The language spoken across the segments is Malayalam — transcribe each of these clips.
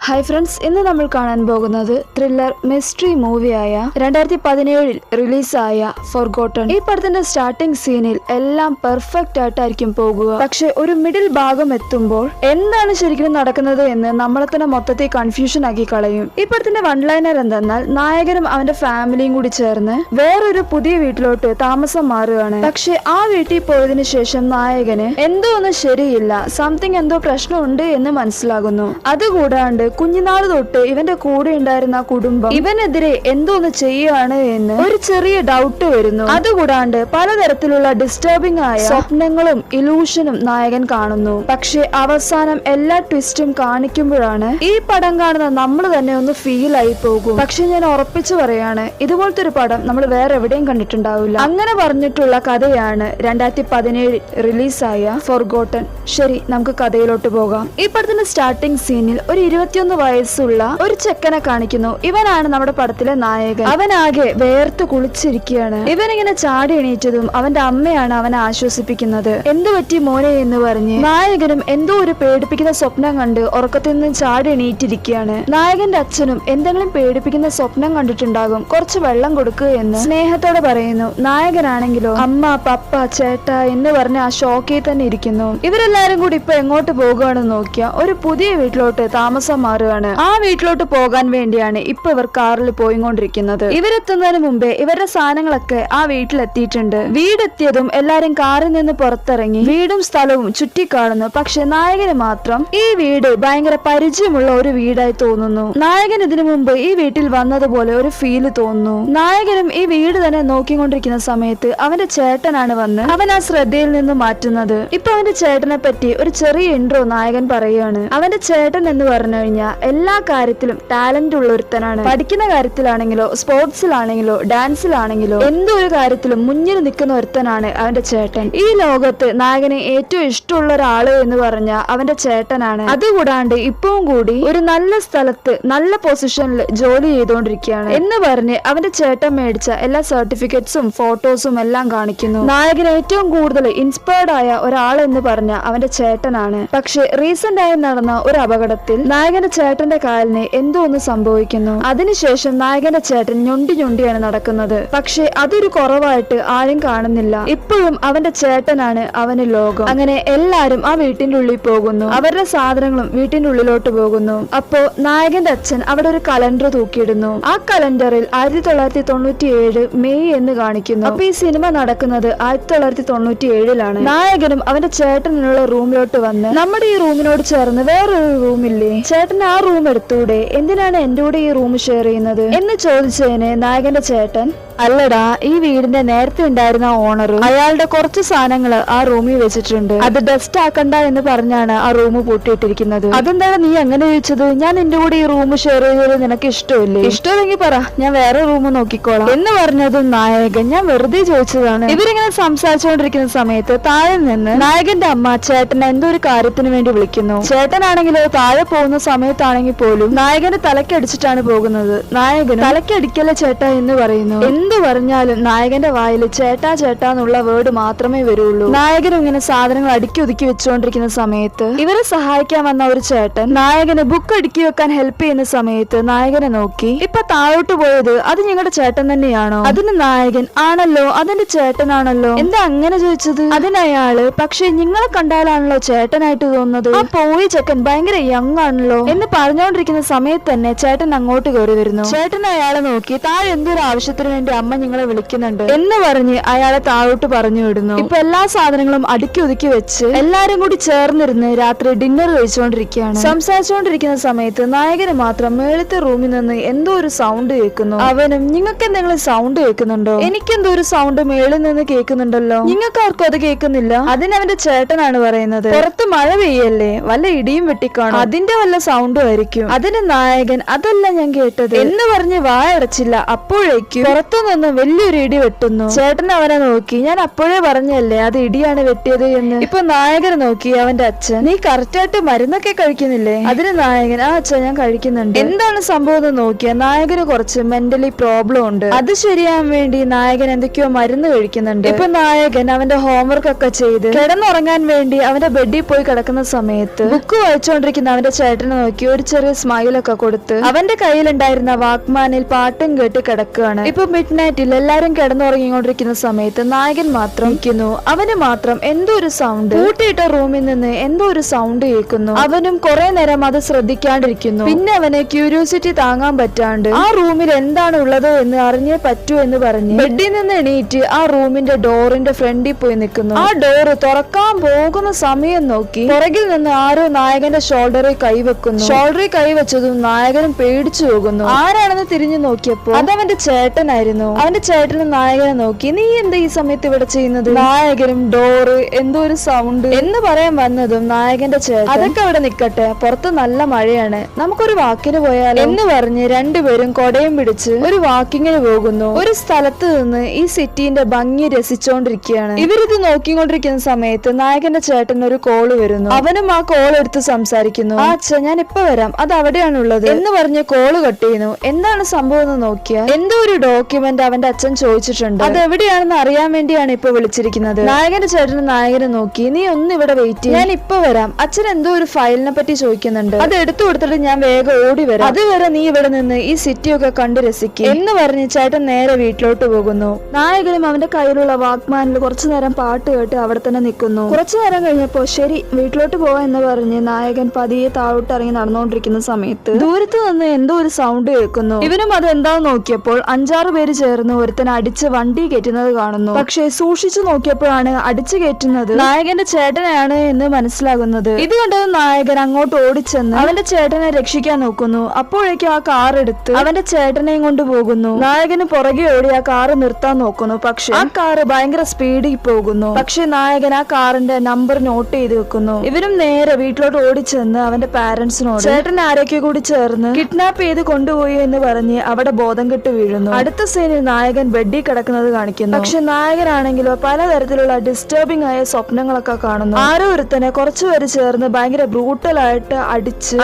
ഹായ് ഫ്രണ്ട്സ്, ഇന്ന് നമ്മൾ കാണാൻ പോകുന്നത് ത്രില്ലർ മിസ്റ്ററി മൂവിയായ 2017 റിലീസായ ഫോർഗോട്ടൺ. ഈ പടത്തിന്റെ സ്റ്റാർട്ടിംഗ് സീനിൽ എല്ലാം പെർഫെക്റ്റ് ആയിട്ടായിരിക്കും പോകുക. പക്ഷെ ഒരു മിഡിൽ ഭാഗം എത്തുമ്പോൾ എന്താണ് ശരിക്കും നടക്കുന്നത് എന്ന് നമ്മളെ തന്നെ മൊത്തത്തിൽ കൺഫ്യൂഷൻ ആക്കി കളയും. ഈ പടത്തിന്റെ വൺ ലൈനർ എന്തെന്നാൽ, നായകനും അവന്റെ ഫാമിലിയും കൂടി ചേർന്ന് വേറൊരു പുതിയ വീട്ടിലോട്ട് താമസം മാറുകയാണ്. പക്ഷെ ആ വീട്ടിൽ പോയതിനു ശേഷം നായകന് എന്തോ ഒന്ന് ശരിയില്ല, സംതിങ് എന്തോ പ്രശ്നമുണ്ട് എന്ന് മനസ്സിലാകുന്നു. അതുകൂടാണ്ട് കുഞ്ഞുനാൾ തൊട്ട് ഇവന്റെ കൂടെ ഉണ്ടായിരുന്ന കുടുംബം ഇവനെതിരെ എന്തോന്ന് ചെയ്യുകയാണ് എന്ന് ഒരു ചെറിയ ഡൗട്ട് വരുന്നു. അതുകൂടാണ്ട് പലതരത്തിലുള്ള ഡിസ്റ്റർബിംഗ് ആയ സ്വപ്നങ്ങളും ഇലൂഷനും നായകൻ കാണുന്നു. പക്ഷെ അവസാനം എല്ലാ ട്വിസ്റ്റും കാണിക്കുമ്പോഴാണ് ഈ പടം കാണുന്ന നമ്മൾ തന്നെ ഒന്ന് ഫീൽ ആയി പോകും. പക്ഷെ ഞാൻ ഉറപ്പിച്ചു പറയാണ്, ഇതുപോലത്തെ ഒരു പടം നമ്മൾ വേറെ എവിടെയും കണ്ടിട്ടുണ്ടാവില്ല. അങ്ങനെ പറഞ്ഞിട്ടുള്ള കഥയാണ് 2017 റിലീസായ ഫോർഗോട്ടൺ. ശരി, നമുക്ക് കഥയിലോട്ട് പോകാം. ഈ പടത്തിന്റെ സ്റ്റാർട്ടിംഗ് സീനിൽ ഒരു 21 വയസ്സുള്ള ഒരു ചെക്കനെ കാണിക്കുന്നു. ഇവനാണ് നമ്മുടെ പടത്തിലെ നായകൻ. അവനാകെ വേർത്ത് കുളിച്ചിരിക്കുകയാണ്. ഇവനിങ്ങനെ ചാടി എണീറ്റതും അവന്റെ അമ്മയാണ് അവനെ ആശ്വസിപ്പിക്കുന്നത്. എന്തു പറ്റി മോനെ എന്ന് പറഞ്ഞ് നായകനും എന്തോ ഒരു പേടിപ്പിക്കുന്ന സ്വപ്നം കണ്ട് ഉറക്കത്തിൽ നിന്ന് ചാടി എണീറ്റിരിക്കുകയാണ്. നായകന്റെ അച്ഛനും എന്തെങ്കിലും പേടിപ്പിക്കുന്ന സ്വപ്നം കണ്ടിട്ടുണ്ടാകും, കുറച്ച് വെള്ളം കൊടുക്കുക എന്ന് സ്നേഹത്തോടെ പറയുന്നു. നായകനാണെങ്കിലോ അമ്മ, പപ്പ, ചേട്ട എന്ന് പറഞ്ഞ് ആ ഷോക്കിൽ തന്നെ ഇരിക്കുന്നു. ഇവരെല്ലാരും കൂടി ഇപ്പൊ എങ്ങോട്ട് പോകുകയാണെന്ന് നോക്കിയാ ഒരു പുതിയ വീട്ടിലോട്ട് താമസം മാറുകയാണ്. ആ വീട്ടിലോട്ട് പോകാൻ വേണ്ടിയാണ് ഇപ്പൊ ഇവർ കാറിൽ പോയിക്കൊണ്ടിരിക്കുന്നത്. ഇവരെത്തുന്നതിന് മുമ്പേ ഇവരുടെ സാധനങ്ങളൊക്കെ ആ വീട്ടിലെത്തിയിട്ടുണ്ട്. വീടെത്തിയതും എല്ലാരും കാറിൽ നിന്ന് പുറത്തിറങ്ങി വീടും സ്ഥലവും ചുറ്റിക്കാണുന്നു. പക്ഷെ നായകന് മാത്രം ഈ വീട് ഭയങ്കര പരിചയമുള്ള ഒരു വീടായി തോന്നുന്നു. നായകൻ ഇതിനു മുമ്പ് ഈ വീട്ടിൽ വന്നതുപോലെ ഒരു ഫീല് തോന്നുന്നു. നായകനും ഈ വീട് തന്നെ നോക്കിക്കൊണ്ടിരിക്കുന്ന സമയത്ത് അവന്റെ ചേട്ടനാണ് വന്ന് അവൻ ആ ശ്രദ്ധയിൽ നിന്ന് മാറ്റുന്നത്. ഇപ്പൊ അവന്റെ ചേട്ടനെ പറ്റി ഒരു ചെറിയ ഇൻട്രോ നായകൻ പറയുകയാണ്. അവന്റെ ചേട്ടൻ എന്ന് പറഞ്ഞു കഴിഞ്ഞാൽ എല്ലാ കാര്യത്തിലും ടാലന്റ് ഉള്ള ഒരുത്തനാണ്. പഠിക്കുന്ന കാര്യത്തിലാണെങ്കിലോ സ്പോർട്സിലാണെങ്കിലോ ഡാൻസിലാണെങ്കിലോ എന്തൊരു കാര്യത്തിലും മുന്നിൽ നിൽക്കുന്ന ഒരുത്തനാണ് അവന്റെ ചേട്ടൻ. ഈ ലോകത്ത് നായകനെ ഏറ്റവും ഇഷ്ടമുള്ള ഒരാള് എന്ന് പറഞ്ഞാൽ അവന്റെ ചേട്ടനാണ്. അതുകൂടാണ്ട് ഇപ്പവും കൂടി ഒരു നല്ല സ്ഥലത്ത് നല്ല പൊസിഷനിൽ ജോലി ചെയ്തുകൊണ്ടിരിക്കുകയാണ് എന്ന് പറഞ്ഞ് അവന്റെ ചേട്ടൻ മേടിച്ച എല്ലാ സർട്ടിഫിക്കറ്റ്സും ഫോട്ടോസും എല്ലാം കാണിക്കുന്നു. നായകൻ ഏറ്റവും കൂടുതൽ ഇൻസ്പയർഡ് ആയ ഒരാൾ എന്ന് പറഞ്ഞ അവന്റെ ചേട്ടനാണ്. പക്ഷെ റീസെന്റ് ആയി നടന്ന ഒരു അപകടത്തിൽ നായകന്റെ ചേട്ടന്റെ കാലിന് എന്തോ ഒന്ന് സംഭവിക്കുന്നു. അതിനുശേഷം നായകന്റെ ചേട്ടൻ ഞൊണ്ടിയാണ് നടക്കുന്നത്. പക്ഷെ അതൊരു കുറവായിട്ട് ആരും കാണുന്നില്ല. ഇപ്പോഴും അവന്റെ ചേട്ടനാണ് അവന് ലോകം. അങ്ങനെ എല്ലാരും ആ വീട്ടിന്റെ ഉള്ളിൽ പോകുന്നു. അവരുടെ സാധനങ്ങളും വീട്ടിന്റെ ഉള്ളിലോട്ട് പോകുന്നു. അപ്പോ നായകന്റെ അച്ഛൻ അവിടെ ഒരു കലണ്ടർ തൂക്കിയിടുന്നു. ആ കലണ്ടറിൽ 1997 മെയ് എന്ന് കാണിക്കുന്നു. അപ്പൊ ഈ സിനിമ നടക്കുന്നത് 1997 നായകനും അവന്റെ ചേട്ടനുള്ള റൂമിലോട്ട് വന്ന്, നമ്മുടെ ഈ റൂമിനോട് ചേർന്ന് വേറൊരു റൂമില്ലേ, ചേട്ടൻ ആ റൂം എടുത്തൂടെ, എന്തിനാണ് എന്റെ കൂടെ ഈ റൂം ഷെയർ ചെയ്യുന്നത് എന്ന് ചോദിച്ചതിന് നായകന്റെ ചേട്ടൻ, അല്ലടാ, ഈ വീടിന്റെ നേരത്തെ ഉണ്ടായിരുന്ന ഓണർ അയാളുടെ കുറച്ച് സാധനങ്ങൾ ആ റൂമിൽ വെച്ചിട്ടുണ്ട്, അത് ഡസ്റ്റ് ആക്കണ്ട എന്ന് പറഞ്ഞാണ് ആ റൂം പൂട്ടിയിട്ടിരിക്കുന്നത്. അതെന്താണ് നീ അങ്ങനെ ചോദിച്ചത്? ഞാൻ എന്റെ കൂടെ ഈ റൂം ഷെയർ ചെയ്തത് നിനക്ക് ഇഷ്ടമില്ലേ? ഇഷ്ടമെങ്കിൽ പറ, ഞാൻ വേറെ റൂം നോക്കിക്കോളാം എന്ന് പറഞ്ഞതും നായകൻ, ഞാൻ വെറുതെ ചോദിച്ചതാണ്. ഇവരിങ്ങനെ സംസാരിച്ചുകൊണ്ടിരിക്കുന്ന സമയത്ത് താഴെ നിന്ന് നായകന്റെ അമ്മ ചേട്ടനെ എന്തോ ഒരു കാര്യത്തിന് വേണ്ടി വിളിക്കുന്നു. ചേട്ടനാണെങ്കിലോ താഴെ പോകുന്ന സമയത്താണെങ്കിൽ പോലും നായകന്റെ തലക്കടിച്ചിട്ടാണ് പോകുന്നത്. നായകൻ തലക്കടിക്കല ചേട്ടാ എന്ന് പറയുന്നു. എന്ത് പറഞ്ഞാലും നായകന്റെ വായിൽ ചേട്ടാ ചേട്ടാ എന്നുള്ള വേർഡ് മാത്രമേ വരുള്ളൂ. നായകനും ഇങ്ങനെ സാധനങ്ങൾ അടുക്കി ഒതുക്കി വെച്ചുകൊണ്ടിരിക്കുന്ന സമയത്ത് ഇവരെ സഹായിക്കാൻ വന്ന ഒരു ചേട്ടൻ നായകന് ബുക്ക് അടുക്കി വെക്കാൻ ഹെൽപ്പ് ചെയ്യുന്ന സമയത്ത് നായകനെ നോക്കി, ഇപ്പൊ താഴോട്ട് പോയത് അത് ഞങ്ങളുടെ ചേട്ടൻ തന്നെയാണോ? അതിന് നായകൻ, ആണല്ലോ, അതെന്റെ ചേട്ടനാണല്ലോ. എന്താ അങ്ങനെ ചോദിച്ചത്? അതിനയാള്, പക്ഷെ നിങ്ങളെ കണ്ടാലാണല്ലോ ചേട്ടനായിട്ട് തോന്നുന്നത്. ആ പോയി ചെക്കൻ ഭയങ്കര യങ് ആണല്ലോ എന്ന് പറഞ്ഞുകൊണ്ടിരിക്കുന്ന സമയത്ത് തന്നെ ചേട്ടൻ അങ്ങോട്ട് കയറി വരുന്നു. ചേട്ടൻ അയാളെ നോക്കി, താഴെ എന്തൊരു ആവശ്യത്തിന് വേണ്ടി അമ്മ നിങ്ങളെ വിളിക്കുന്നുണ്ട് എന്ന് പറഞ്ഞ് അയാളെ താഴോട്ട് പറഞ്ഞു വിടുന്നു. ഇപ്പൊ എല്ലാ സാധനങ്ങളും അടുക്കി ഒതുക്കി വെച്ച് എല്ലാരും കൂടി ചേർന്നിരുന്ന് രാത്രി ഡിന്നർ കഴിച്ചുകൊണ്ടിരിക്കുകയാണ്. സംസാരിച്ചുകൊണ്ടിരിക്കുന്ന സമയത്ത് നായകന് മാത്രം മേളത്തെ റൂമിൽ നിന്ന് എന്തോ ഒരു സൗണ്ട് കേൾക്കുന്നു. അവനും, നിങ്ങൾക്ക് എന്തെങ്കിലും സൗണ്ട് കേൾക്കുന്നുണ്ടോ? എനിക്കെന്തോ ഒരു സൗണ്ട് മേളിൽ നിന്ന് കേൾക്കുന്നുണ്ടല്ലോ, നിങ്ങൾക്ക് ആർക്കും അത് കേൾക്കുന്നില്ല? അതിനവന്റെ ചേട്ടനാണ് പറയുന്നത്, പുറത്ത് മഴ പെയ്യല്ലേ, വല്ല ഇടിയും വെട്ടിക്കാണോ, അതിന്റെ വല്ല സൗണ്ടും ആയിരിക്കും. അതിന് നായകൻ, അതല്ല ഞാൻ കേട്ടത് എന്ന് പറഞ്ഞ് വായടച്ചില്ല. അപ്പോഴേക്കും പുറത്തുനിന്ന് വലിയൊരു ഇടി വെട്ടുന്നു. ചേട്ടൻ അവനെ നോക്കി, ഞാൻ അപ്പോഴേ പറഞ്ഞല്ലേ അത് ഇടിയാണ് വെട്ടിയത് എന്ന്. ഇപ്പൊ നായകനെ നോക്കി അവന്റെ അച്ഛൻ, നീ കറക്റ്റായിട്ട് മരുന്നൊക്കെ കഴിക്കുന്നില്ലേ? അതിന് നായകൻ, ആ അച്ഛൻ ഞാൻ കഴിക്കുന്നുണ്ട്. എന്താണ് സംഭവം എന്ന് നോക്കിയ നായകന് കുറച്ച് മെന്റലി പ്രോബ്ലം ഉണ്ട്. അത് ശരിയാൻ വേണ്ടി നായകൻ എന്തൊക്കെയോ മരുന്ന് കഴിക്കുന്നുണ്ട്. ഇപ്പൊ നായകൻ അവന്റെ ഹോംവർക്ക് ഒക്കെ ചെയ്ത് കിടന്നുറങ്ങാൻ വേണ്ടി അവന്റെ ബെഡിൽ പോയി കിടക്കുന്ന സമയത്ത് ബുക്ക് വായിച്ചുകൊണ്ടിരിക്കുന്ന അവന്റെ ചേട്ടനെ നോക്കി നോക്കി ഒരു ചെറിയ സ്മൈലൊക്കെ കൊടുത്ത് അവന്റെ കയ്യിലുണ്ടായിരുന്ന വാക്മാനിൽ പാട്ടും കേട്ട് കിടക്കുകയാണ്. ഇപ്പൊ മിഡ് നൈറ്റിൽ എല്ലാരും കിടന്നുറങ്ങിക്കൊണ്ടിരിക്കുന്ന സമയത്ത് നായകൻ മാത്രം ഇരിക്കുന്നു. അവന് മാത്രം എന്തോ ഒരു സൗണ്ട്, കൂട്ടിയിട്ട റൂമിൽ നിന്ന് എന്തോ ഒരു സൗണ്ട് കേൾക്കുന്നു. അവനും കുറെ നേരം അത് ശ്രദ്ധിക്കാണ്ടിരിക്കുന്നു. പിന്നെ അവന് ക്യൂരിയോസിറ്റി താങ്ങാൻ പറ്റാണ്ട് ആ റൂമിൽ എന്താണ് ഉള്ളത് എന്ന് അറിഞ്ഞേ പറ്റൂ എന്ന് പറഞ്ഞ് ബെഡിൽ നിന്ന് എണീറ്റ് ആ റൂമിന്റെ ഡോറിന്റെ ഫ്രണ്ടിൽ പോയി നിൽക്കുന്നു. ആ ഡോറ് തുറക്കാൻ പോകുന്ന സമയം നോക്കി പുറകിൽ നിന്ന് ആരോ നായകന്റെ ഷോൾഡറിൽ കൈവെക്കുന്നു. ഷോൾഡറിൽ കൈവച്ചതും നായകനും പേടിച്ചു പോകുന്നു. ആരാണെന്ന് തിരിഞ്ഞു നോക്കിയപ്പോ അതവന്റെ ചേട്ടനായിരുന്നു. അവന്റെ ചേട്ടനും നായകനെ നോക്കി, നീ എന്താ ഈ സമയത്ത് ഇവിടെ ചെയ്യുന്നത്? നായകനും ഡോറ് എന്തോ ഒരു സൗണ്ട് എന്ന് പറയാൻ വന്നതും നായകന്റെ ചേട്ടൻ, അതൊക്കെ അവിടെ നിക്കട്ടെ, പുറത്ത് നല്ല മഴയാണ്, നമുക്കൊരു വാക്കിന് പോയാലോ എന്ന് പറഞ്ഞ് രണ്ടുപേരും കൊടയും പിടിച്ച് ഒരു വാക്കിങ്ങിന് പോകുന്നു. ഒരു സ്ഥലത്ത് നിന്ന് ഈ സിറ്റിന്റെ ഭംഗി രസിച്ചോണ്ടിരിക്കുകയാണ്. ഇവരിത് നോക്കിക്കൊണ്ടിരിക്കുന്ന സമയത്ത് നായകന്റെ ചേട്ടൻ ഒരു കോള് വരുന്നു. അവനും ആ കോൾ എടുത്ത് സംസാരിക്കുന്നു. അച്ഛാ ഞാൻ ഇപ്പൊ വരാം, അത് അവിടെയാണുള്ളത് എന്ന് പറഞ്ഞ് കോള് കട്ട് ചെയ്യുന്നു. എന്താണ് സംഭവം എന്ന് നോക്കിയാൽ എന്തോ ഒരു ഡോക്യുമെന്റ് അവന്റെ അച്ഛൻ ചോദിച്ചിട്ടുണ്ട്. അത് എവിടെയാണെന്ന് അറിയാൻ വേണ്ടിയാണ് ഇപ്പൊ വിളിച്ചിരിക്കുന്നത്. നായകന്റെ ചേട്ടന് നായകനെ നോക്കി, നീ ഒന്ന് ഇവിടെ വെയിറ്റ് ചെയ്യ്, ഞാൻ ഇപ്പൊ വരാം. അച്ഛൻ എന്തോ ഒരു ഫയലിനെ പറ്റി ചോദിക്കുന്നുണ്ട്, അത് എടുത്തു കൊടുത്തിട്ട് ഞാൻ വേഗം ഓടി വരാം. അതുവരെ നീ ഇവിടെ നിന്ന് ഈ സിറ്റിയൊക്കെ കണ്ടു രസിക്കും എന്ന് പറഞ്ഞ് ചേട്ടൻ നേരെ വീട്ടിലോട്ട് പോകുന്നു. നായകനും അവന്റെ കയ്യിലുള്ള വാക്മാനിൽ കുറച്ചു നേരം പാട്ട് കേട്ട് അവിടെ തന്നെ നിൽക്കുന്നു. കുറച്ചു നേരം കഴിഞ്ഞപ്പോ ശരി വീട്ടിലോട്ട് പോവാ എന്ന് പറഞ്ഞ് നായകൻ പതിയെ താഴോട്ട് ഇറങ്ങി നടന്നുകൊണ്ടിരിക്കുന്ന സമയത്ത് ദൂരത്ത് നിന്ന് എന്തോ ഒരു സൗണ്ട് കേൾക്കുന്നു. ഇവനും അത് എന്താന്ന് നോക്കിയപ്പോൾ 5-6 പേര് ചേർന്ന് ഒരുത്തനെ അടിച്ച് വണ്ടി കയറ്റുന്നത് കാണുന്നു. പക്ഷെ സൂക്ഷിച്ചു നോക്കിയപ്പോഴാണ് അടിച്ചു കയറ്റുന്നത് നായകന്റെ ചേട്ടനെയാണ് എന്ന് മനസ്സിലാകുന്നത്. ഇത് കണ്ടത് നായകൻ അങ്ങോട്ട് ഓടിച്ചെന്ന് അവന്റെ ചേട്ടനെ രക്ഷിക്കാൻ നോക്കുന്നു. അപ്പോഴേക്കും ആ കാർ എടുത്ത് അവന്റെ ചേട്ടനെയും കൊണ്ട് പോകുന്നു. നായകന് പുറകെ ഓടി ആ കാറ് നിർത്താൻ നോക്കുന്നു. പക്ഷെ ആ കാറ് ഭയങ്കര സ്പീഡിൽ പോകുന്നു. പക്ഷെ നായകൻ ആ കാറിന്റെ നമ്പർ നോട്ട് ചെയ്ത് വെക്കുന്നു. ഇവരും നേരെ വീട്ടിലോട്ട് ഓടിച്ചെന്ന് അവന്റെ പാരന്റ്സിനോട് ചേട്ടൻ ആരൊക്കെ കൂടി ചേർന്ന് കിഡ്നാപ്പ് ചെയ്ത് കൊണ്ടുപോയി എന്ന് പറഞ്ഞ് അവിടെ ബോധം കെട്ട് വീഴുന്നു. അടുത്ത സീനിൽ നായകൻ ബെഡിൽ കിടക്കുന്നത് കാണിക്കുന്നു. പക്ഷെ നായകനാണെങ്കിലോ പലതരത്തിലുള്ള ഡിസ്റ്റർബിംഗ് ആയ സ്വപ്നങ്ങളൊക്കെ കാണുന്നു. ആരോ ഒരുത്തനെ കുറച്ചുപേര് ചേർന്ന് ഭയങ്കര ബ്രൂട്ടലായിട്ട്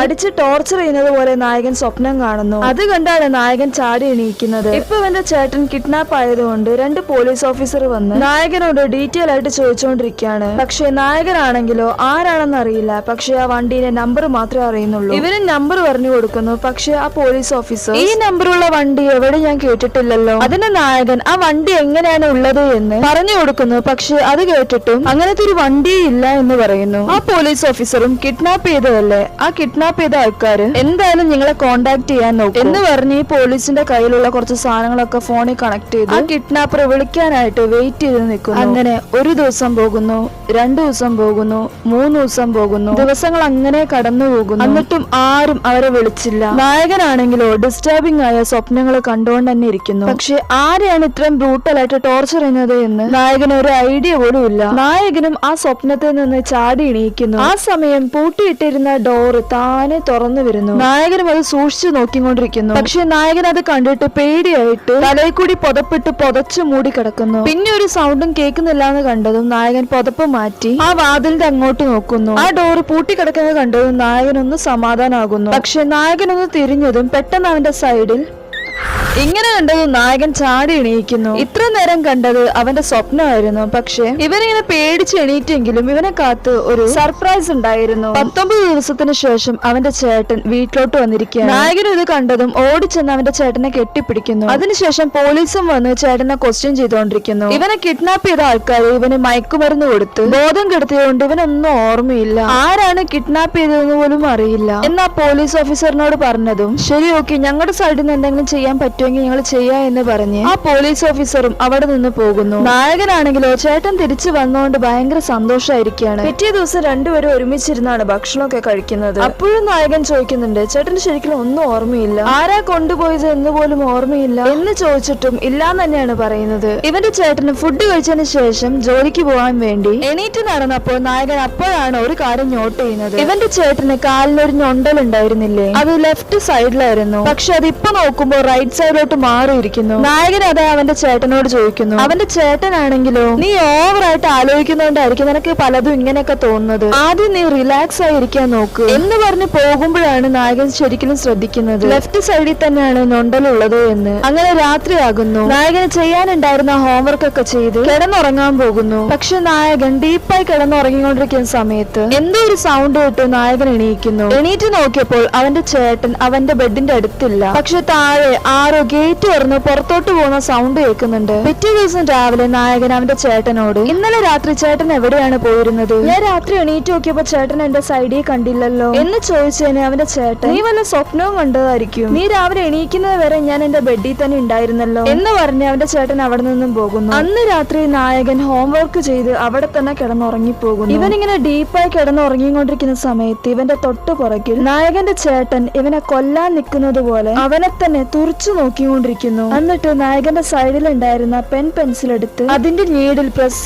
അടിച്ച് ടോർച്ചർ ചെയ്യുന്നത് പോലെ നായകൻ സ്വപ്നം കാണുന്നു. അത് കണ്ടാണ് നായകൻ ചാടി എണീക്കുന്നത്. ഇപ്പൊ ഇവന്റെ ചേട്ടൻ കിഡ്നാപ്പ് ആയതുകൊണ്ട് 2 പോലീസ് ഓഫീസർ വന്ന് നായകനോട് ഡീറ്റെയിൽ ആയിട്ട് ചോദിച്ചുകൊണ്ടിരിക്കുകയാണ്. പക്ഷെ നായകനാണെങ്കിലോ ആരാണെന്ന് അറിയില്ല. പക്ഷെ ആ വണ്ടിയുടെ നമ്പർ മാത്രമേ അറിയുന്നുള്ളൂ. ഇവന് നമ്പർ പറഞ്ഞു കൊടുക്കുന്നു. പക്ഷെ ആ പോലീസ് ഓഫീസർ, ഈ നമ്പറുള്ള വണ്ടി എവിടെ ഞാൻ കേട്ടിട്ടില്ലല്ലോ. അതിന് നായകൻ ആ വണ്ടി എങ്ങനെയാണ് ഉള്ളത് എന്ന് പറഞ്ഞു കൊടുക്കുന്നു. പക്ഷെ അത് കേട്ടിട്ടും അങ്ങനത്തെ ഒരു വണ്ടിയേ ഇല്ല എന്ന് പറയുന്നു. ആ പോലീസ് ഓഫീസറും കിഡ്നാപ്പ് ചെയ്തതല്ലേ, ആ കിഡ്നാപ്പ് ചെയ്ത ആൾക്കാര് എന്തായാലും നിങ്ങളെ കോണ്ടാക്ട് ചെയ്യാൻ നോക്കും എന്ന് പറഞ്ഞ് ഈ പോലീസിന്റെ കയ്യിലുള്ള കുറച്ച് സാധനങ്ങളൊക്കെ ഫോണിൽ കണക്ട് ചെയ്ത് ആ കിഡ്നാപ്പറെ വിളിക്കാനായിട്ട് വെയിറ്റ് ചെയ്ത് നിൽക്കുന്നു. അങ്ങനെ ഒരു ദിവസം പോകുന്നു, 2 ദിവസം പോകുന്നു, 3 ദിവസം പോകുന്നു. ദിവസങ്ങൾ അങ്ങനെ കടന്നു പോകുന്നു. എന്നിട്ടും ആരും അവരെ വിളിച്ചില്ല. നായകനാണെങ്കിലോ ഡിസ്റ്റർബിംഗ് ആയ സ്വപ്നങ്ങൾ കണ്ടുകൊണ്ട് തന്നെ ഇരിക്കുന്നു. പക്ഷെ ആരെയാണ് ഇത്രയും ബ്രൂട്ടലായിട്ട് ടോർച്ചർ ചെയ്യുന്നത് എന്ന് നായകന് ഒരു ഐഡിയ പോലും ഇല്ല. നായകനും ആ സ്വപ്നത്തിൽ നിന്ന് ചാടി എണീക്കുന്നു. ആ സമയം പൂട്ടിയിട്ടിരുന്ന ഡോറ് താനെ തുറന്നു വരുന്നു. നായകനും അത് സൂക്ഷിച്ചു നോക്കിക്കൊണ്ടിരിക്കുന്നു. പക്ഷെ നായകൻ അത് കണ്ടിട്ട് പേടിയായിട്ട് തലയിൽ കൂടി പുതച്ചു മൂടി കിടക്കുന്നു. പിന്നെ ഒരു സൗണ്ടും കേൾക്കുന്നില്ല എന്ന് കണ്ടതും നായകൻ പുതപ്പ് മാറ്റി ആ വാതിലിന്റെ അങ്ങോട്ട് നോക്കുന്നു. ആ ഡോറ് പൂട്ടിക്കിടക്കുന്നത് കണ്ടതും നായകനൊന്ന് സമാധാനാകുന്നു. പക്ഷെ നായകനൊന്ന് തിരിഞ്ഞതും പെട്ടെന്ന് അവന്റെ സൈഡിൽ ഇങ്ങനെ കണ്ടത് നായകൻ ചാടി എണീക്കുന്നു. ഇത്ര നേരം കണ്ടത് അവന്റെ സ്വപ്നമായിരുന്നു. പക്ഷെ ഇവനിങ്ങനെ പേടിച്ച് എണീറ്റെങ്കിലും ഇവനെ കാത്ത് ഒരു സർപ്രൈസ് ഉണ്ടായിരുന്നു. 19 ദിവസത്തിന് ശേഷം അവന്റെ ചേട്ടൻ വീട്ടിലോട്ട് വന്നിരിക്കുകയാണ്. നായകൻ ഇത് കണ്ടതും ഓടിച്ചെന്ന് അവന്റെ ചേട്ടനെ കെട്ടിപ്പിടിക്കുന്നു. അതിനുശേഷം പോലീസും വന്ന് ചേട്ടനെ ക്വസ്റ്റ്യൻ ചെയ്തുകൊണ്ടിരിക്കുന്നു. ഇവനെ കിഡ്നാപ്പ് ചെയ്ത ആൾക്കാർ ഇവന് മയക്കുമരുന്ന് കൊടുത്ത് ബോധം കെടുത്തിയതുകൊണ്ട് ഇവനൊന്നും ഓർമ്മയില്ല. ആരാണ് കിഡ്നാപ്പ് ചെയ്തതെന്ന് പോലും അറിയില്ല എന്നാ പോലീസ് ഓഫീസറിനോട് പറഞ്ഞതും ശരി ഓക്കെ, ഞങ്ങളുടെ സൈഡിൽ നിന്ന് എന്തെങ്കിലും ചെയ്യാൻ പറ്റുമെങ്കിൽ ഞങ്ങൾ ചെയ്യാം എന്ന് പറഞ്ഞ് ആ പോലീസ് ഓഫീസറും അവിടെ നിന്ന് പോകുന്നു. നായകനാണെങ്കിലോ ചേട്ടൻ തിരിച്ചു വന്നുകൊണ്ട് ഭയങ്കര സന്തോഷമായിരിക്കുകയാണ്. പിറ്റേ ദിവസം രണ്ടുപേരും ഒരുമിച്ചിരുന്നാണ് ഭക്ഷണമൊക്കെ കഴിക്കുന്നത്. അപ്പോഴും നായകൻ ചോദിക്കുന്നുണ്ട്, ചേട്ടന് ശരിക്കും ഒന്നും ഓർമ്മയില്ല, ആരാ കൊണ്ടുപോയത് എന്ന് പോലും ഓർമ്മയില്ല എന്ന് ചോദിച്ചിട്ടും ഇല്ലാന്ന് തന്നെയാണ് പറയുന്നത്. ഇവന്റെ ചേട്ടന് ഫുഡ് കഴിച്ചതിന് ശേഷം ജോലിക്ക് പോകാൻ വേണ്ടി എണീറ്റ് നടന്നപ്പോൾ നായകൻ അപ്പോഴാണ് ഒരു കാര്യം നോട്ട് ചെയ്യുന്നത്. ഇവന്റെ ചേട്ടന് കാലിനൊരു ഞൊണ്ടൽ ഉണ്ടായിരുന്നില്ലേ, അത് ലെഫ്റ്റ് സൈഡിലായിരുന്നു. പക്ഷെ അത് ഇപ്പൊ നോക്കുമ്പോൾ റൈറ്റ് സൈഡ് സൈഡിലോട്ട് മാറിയിരിക്കുന്നു. നായകൻ അത് അവന്റെ ചേട്ടനോട് ചോദിക്കുന്നു. അവന്റെ ചേട്ടനാണെങ്കിലോ, നീ ഓവറായിട്ട് ആലോചിക്കുന്നോണ്ടായിരിക്കും നിനക്ക് പലതും ഇങ്ങനെയൊക്കെ തോന്നുന്നത്. ആദ്യം നീ റിലാക്സ് ആയിരിക്കാൻ നോക്ക് എന്ന് പറഞ്ഞ് പോകുമ്പോഴാണ് നായകൻ ശരിക്കും ശ്രദ്ധിക്കുന്നത് ലെഫ്റ്റ് സൈഡിൽ തന്നെയാണ് നൊണ്ടലുള്ളത് എന്ന്. അങ്ങനെ രാത്രിയാകുന്നു. നായകന് ചെയ്യാനുണ്ടായിരുന്ന ഹോംവർക്ക് ഒക്കെ ചെയ്ത് കിടന്നുറങ്ങാൻ പോകുന്നു. പക്ഷെ നായകൻ ഡീപ്പായി കിടന്നുറങ്ങിക്കൊണ്ടിരിക്കുന്ന സമയത്ത് എന്തോ ഒരു സൗണ്ട് കേട്ട് നായകൻ എണീക്കുന്നു. എണീറ്റ് നോക്കിയപ്പോൾ അവന്റെ ചേട്ടൻ അവന്റെ ബെഡിന്റെ അടുത്തില്ല. പക്ഷെ താഴെ ആരോ ഗേറ്റ് തുറന്ന് പുറത്തോട്ട് പോകുന്ന സൗണ്ട് കേൾക്കുന്നുണ്ട്. പിറ്റേ ദിവസം രാവിലെ നായകൻ അവന്റെ ചേട്ടനോട്, ഇന്നലെ രാത്രി ചേട്ടൻ എവിടെയാണ് പോയിരുന്നത്? ഞാൻ രാത്രി എണീറ്റ് നോക്കിയപ്പോ ചേട്ടൻ എന്റെ സൈഡിൽ കണ്ടില്ലല്ലോ എന്ന് ചോദിച്ചതിന് അവന്റെ ചേട്ടൻ, നീ വല്ല സ്വപ്നവും കണ്ടതായിരിക്കും. നീ രാവിലെ എണീക്കുന്നത് വരെ ഞാൻ എന്റെ ബെഡിൽ തന്നെ ഉണ്ടായിരുന്നല്ലോ എന്ന് പറഞ്ഞ് അവന്റെ ചേട്ടൻ അവിടെ നിന്നും പോകുന്നു. അന്ന് രാത്രി നായകൻ ഹോംവർക്ക് ചെയ്ത് അവിടെ തന്നെ കിടന്നുറങ്ങിപ്പോകുന്നു. ഇവനിങ്ങനെ ഡീപ്പായി കിടന്നുറങ്ങിക്കൊണ്ടിരിക്കുന്ന സമയത്ത് ഇവന്റെ തൊട്ടു പുറകിൽ നായകന്റെ ചേട്ടൻ ഇവനെ കൊല്ലാൻ നിൽക്കുന്നത് പോലെ അവനെ തന്നെ തുറച്ചു നോക്കിക്കൊണ്ടിരിക്കുന്നു. എന്നിട്ട് നായകന്റെ സൈഡിൽ ഉണ്ടായിരുന്ന പെൻസിൽ എടുത്ത് അതിന്റെ നീഡിൽ പ്രസ്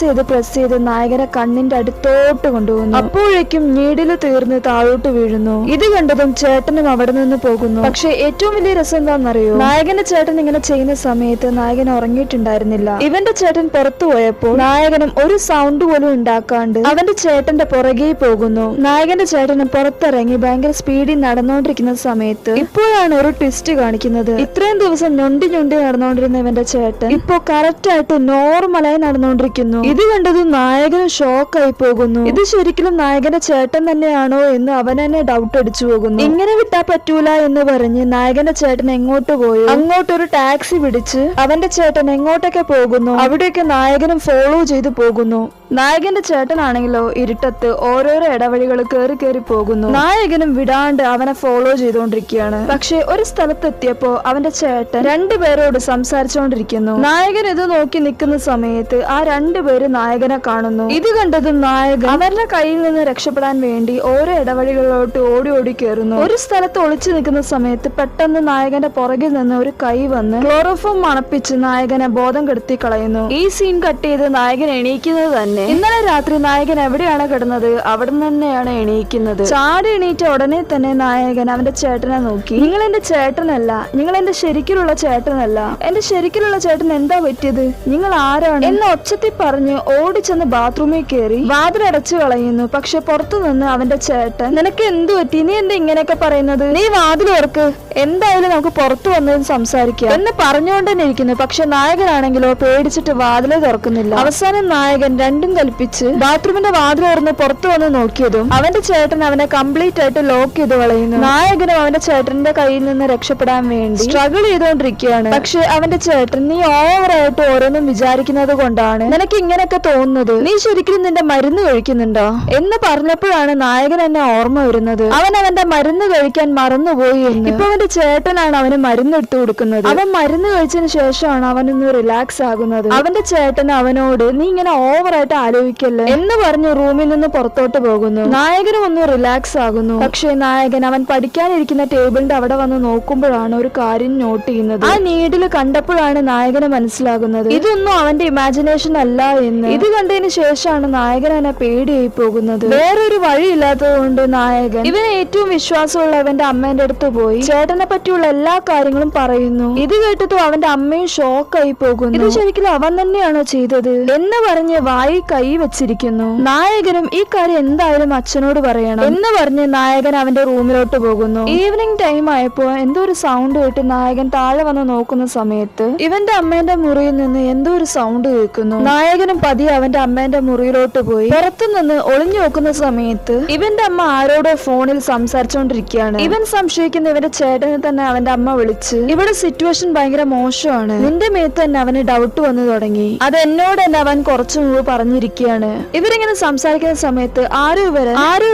ചെയ്ത് നായകനെ കണ്ണിന്റെ അടുത്തോട്ട് കൊണ്ടുപോകുന്നു. അപ്പോഴേക്കും നീഡില് തീർന്ന് താഴോട്ട് വീഴുന്നു. ഇത് കണ്ടതും ചേട്ടനും അവിടെ നിന്ന് പോകുന്നു. പക്ഷെ ഏറ്റവും വലിയ രസം എന്താണെന്നറിയോ, നായകന്റെ ചേട്ടൻ ഇങ്ങനെ ചെയ്യുന്ന സമയത്ത് നായകൻ ഉറങ്ങിയിട്ടുണ്ടായിരുന്നില്ല. ഇവന്റെ ചേട്ടൻ പുറത്തു പോയപ്പോൾ നായകനും ഒരു സൗണ്ട് പോലും ഉണ്ടാക്കാണ്ട് അവന്റെ ചേട്ടന്റെ പുറകെ പോകുന്നു. നായകന്റെ ചേട്ടനും പുറത്തിറങ്ങി ഭയങ്കര സ്പീഡിൽ നടന്നുകൊണ്ടിരിക്കുന്ന സമയത്ത് ഇപ്പോഴാണ് ഒരു ട്വിസ്റ്റ് കാണിക്കുന്നത്. ഇത്രയും ദിവസം ഞൊണ്ടി നടന്നുകൊണ്ടിരുന്ന ഇവന്റെ ചേട്ടൻ ഇപ്പോ കറക്റ്റ് ആയിട്ട് നോർമലായി നടന്നുകൊണ്ടിരിക്കുന്നു. ഇത് കണ്ടതും നായകനും ഷോക്കായി പോകുന്നു. ഇത് ശരിക്കും നായകന്റെ ചേട്ടൻ തന്നെയാണോ എന്ന് അവൻ തന്നെ ഡൗട്ട് അടിച്ചു പോകുന്നു. ഇങ്ങനെ വിട്ടാ പറ്റൂല എന്ന് പറഞ്ഞ് നായകന്റെ ചേട്ടൻ എങ്ങോട്ട് പോയോ അങ്ങോട്ടൊരു ടാക്സി പിടിച്ച് അവന്റെ ചേട്ടൻ എങ്ങോട്ടൊക്കെ പോകുന്നു അവിടെയൊക്കെ നായകനും ഫോളോ ചെയ്തു പോകുന്നു. നായകന്റെ ചേട്ടനാണെങ്കിലോ ഇരുട്ടത്ത് ഓരോരോ ഇടവഴികൾ കയറി പോകുന്നു. നായകനും വിടാണ്ട് അവനെ ഫോളോ ചെയ്തുകൊണ്ടിരിക്കുകയാണ്. പക്ഷെ ഒരു സ്ഥലത്തെത്തിയപ്പോ അവന്റെ ചേട്ടൻ രണ്ടുപേരോട് സംസാരിച്ചുകൊണ്ടിരിക്കുന്നു. നായകൻ ഇത് നോക്കി നിൽക്കുന്ന സമയത്ത് ആ രണ്ടുപേര് നായകനെ കാണുന്നു. ഇത് കണ്ടതും നായകൻ അവരുടെ കയ്യിൽ നിന്ന് രക്ഷപ്പെടാൻ വേണ്ടി ഓരോ ഇടവഴികളിലോട്ട് ഓടി കയറുന്നു. ഒരു സ്ഥലത്ത് ഒളിച്ചു നിൽക്കുന്ന സമയത്ത് പെട്ടെന്ന് നായകന്റെ പുറകിൽ നിന്ന് ഒരു കൈ വന്ന് ക്ലോറോഫോം മണപ്പിച്ച് നായകനെ ബോധം കെടുത്തി കളയുന്നു. ഈ സീൻ കട്ട് ചെയ്ത് നായകൻ എണീക്കുന്നത് തന്നെ ഇന്നലെ രാത്രി നായകൻ എവിടെയാണ് കിടന്നത് അവിടെ നിന്ന് തന്നെയാണ് എണീക്കുന്നത്. ചാടി എണീറ്റ ഉടനെ തന്നെ നായകൻ അവന്റെ ചേട്ടനെ നോക്കി, നിങ്ങൾ എന്റെ ചേട്ടനല്ല, നിങ്ങൾ എന്റെ ശരിക്കുള്ള ചേട്ടനല്ല, എന്റെ ശരിക്കുള്ള ചേട്ടൻ എന്താ പറ്റിയത്, നിങ്ങൾ ആരാണ് എന്ന് ഒച്ചത്തിൽ പറഞ്ഞ് ഓടിച്ചെന്ന് ബാത്റൂമിൽ കയറി വാതിലടച്ചു കളയുന്നു. പക്ഷെ പുറത്തു നിന്ന് അവന്റെ ചേട്ടൻ, നിനക്ക് എന്തു പറ്റി, നീ എന്താ ഇങ്ങനെയൊക്കെ പറയുന്നത്, നീ വാതിൽ തുറക്ക്, എന്തായാലും നമുക്ക് പുറത്തു വന്നതിന് സംസാരിക്കാം എന്ന് പറഞ്ഞുകൊണ്ട് തന്നെ ഇരിക്കുന്നു. പക്ഷെ നായകനാണെങ്കിലോ പേടിച്ചിട്ട് വാതിലെ തുറക്കുന്നില്ല. അവസാനം നായകൻ രണ്ടും കൽപ്പിച്ച് ബാത്റൂമിന്റെ വാതിൽ തുറന്ന് പുറത്തു വന്ന് നോക്കിയതും അവന്റെ ചേട്ടൻ അവനെ കംപ്ലീറ്റ് ആയിട്ട് ലോക്ക് ചെയ്ത് കളയുന്നു. നായകനും അവന്റെ ചേട്ടന്റെ കയ്യിൽ നിന്ന് രക്ഷപ്പെടാൻ വേണ്ടി സ്ട്രഗിൾ ചെയ്തുകൊണ്ടിരിക്കുകയാണ്. പക്ഷെ അവന്റെ ചേട്ടൻ, നീ ഓവറായിട്ട് ഓരോന്നും വിചാരിക്കുന്നത് കൊണ്ടാണ് നിനക്ക് ഇങ്ങനെയൊക്കെ തോന്നുന്നത്, നീ ശരിക്കും നിന്റെ മരുന്ന് കഴിക്കുന്നുണ്ടോ എന്ന് പറഞ്ഞപ്പോഴാണ് നായകൻ എന്നെ ഓർമ്മ വരുന്നത്. അവൻ അവന്റെ മരുന്ന് കഴിക്കാൻ മറന്നുപോയി എന്ന്. ഇപ്പൊ അവന്റെ ചേട്ടനാണ് അവന് മരുന്ന് എടുത്തു കൊടുക്കുന്നത്. അവൻ മരുന്ന് കഴിച്ചതിന് ശേഷമാണ് അവനൊന്ന് റിലാക്സ് ആകുന്നത്. അവന്റെ ചേട്ടൻ അവനോട്, നീ ഇങ്ങനെ ഓവറായിട്ട് ആലോചിക്കല്ലേ എന്ന് പറഞ്ഞ് റൂമിൽ നിന്ന് പുറത്തോട്ട് പോകുന്നു. നായകനും ഒന്ന് റിലാക്സ് ആകുന്നു. പക്ഷെ നായകൻ അവൻ പഠിക്കാനിരിക്കുന്ന ടേബിളിന്റെ അവിടെ വന്ന് നോക്കുമ്പോഴാണ് ഒരു കാര്യം നോട്ട് ചെയ്യുന്നത്. ആ നീഡിൽ കണ്ടപ്പോഴാണ് നായകന് മനസ്സിലാകുന്നത് ഇതൊന്നും അവന്റെ ഇമാജിനേഷൻ അല്ല എന്ന്. ഇത് കണ്ടതിന് ശേഷമാണ് നായകൻ എന്നെ പേടിയായി പോകുന്നത്. വേറൊരു വഴിയില്ലാത്തത് കൊണ്ട് നായകൻ ഇവന് ഏറ്റവും വിശ്വാസമുള്ള അവന്റെ അമ്മേന്റെ അടുത്ത് പോയി ചേട്ടനെ പറ്റിയുള്ള എല്ലാ കാര്യങ്ങളും പറയുന്നു. ഇത് കേട്ടതും അവന്റെ അമ്മയും ഷോക്കായി പോകുന്നു. ഇത് ശരിക്കും അവൻ തന്നെയാണോ ചെയ്തത് എന്ന് പറഞ്ഞ് വായി കൈ വെച്ചിരിക്കുന്നു. നായകനും ഈ കാര്യം എന്തായാലും അച്ഛനോട് പറയണം എന്ന് പറഞ്ഞ് നായകൻ അവന്റെ റൂമിലോട്ട് പോകുന്നു. ഈവനിങ് ടൈം ആയപ്പോ എന്തോ ഒരു സൗണ്ട് കേട്ട് നായകൻ താഴെ വന്ന് നോക്കുന്ന സമയത്ത് ഇവന്റെ അമ്മേന്റെ മുറിയിൽ നിന്ന് എന്തോ ഒരു സൗണ്ട് കേൾക്കുന്നു. നായകനും പതിയെ അവന്റെ അമ്മേന്റെ മുറിയിലോട്ട് പോയി പുറത്തു നിന്ന് ഒളിഞ്ഞു നോക്കുന്ന സമയത്ത് ഇവന്റെ അമ്മ ആരോടോ ഫോണിൽ സംസാരിച്ചുകൊണ്ടിരിക്കുകയാണ്. ഇവൻ സംശയിക്കുന്ന ഇവന്റെ ചേട്ടനെ തന്നെ അവന്റെ അമ്മ വിളിച്ച്, ഇവിടെ സിറ്റുവേഷൻ ഭയങ്കര മോശമാണ്, നിന്റെ മേത്ത് തന്നെ അവന് ഡൗട്ട് വന്നു തുടങ്ങി, അത് എന്നോട് തന്നെ അവൻ കുറച്ചു മുമ്പ് പറഞ്ഞിരിക്കുകയാണ്. ഇവരിങ്ങനെ സംസാരിക്കുന്ന സമയത്ത് ആരും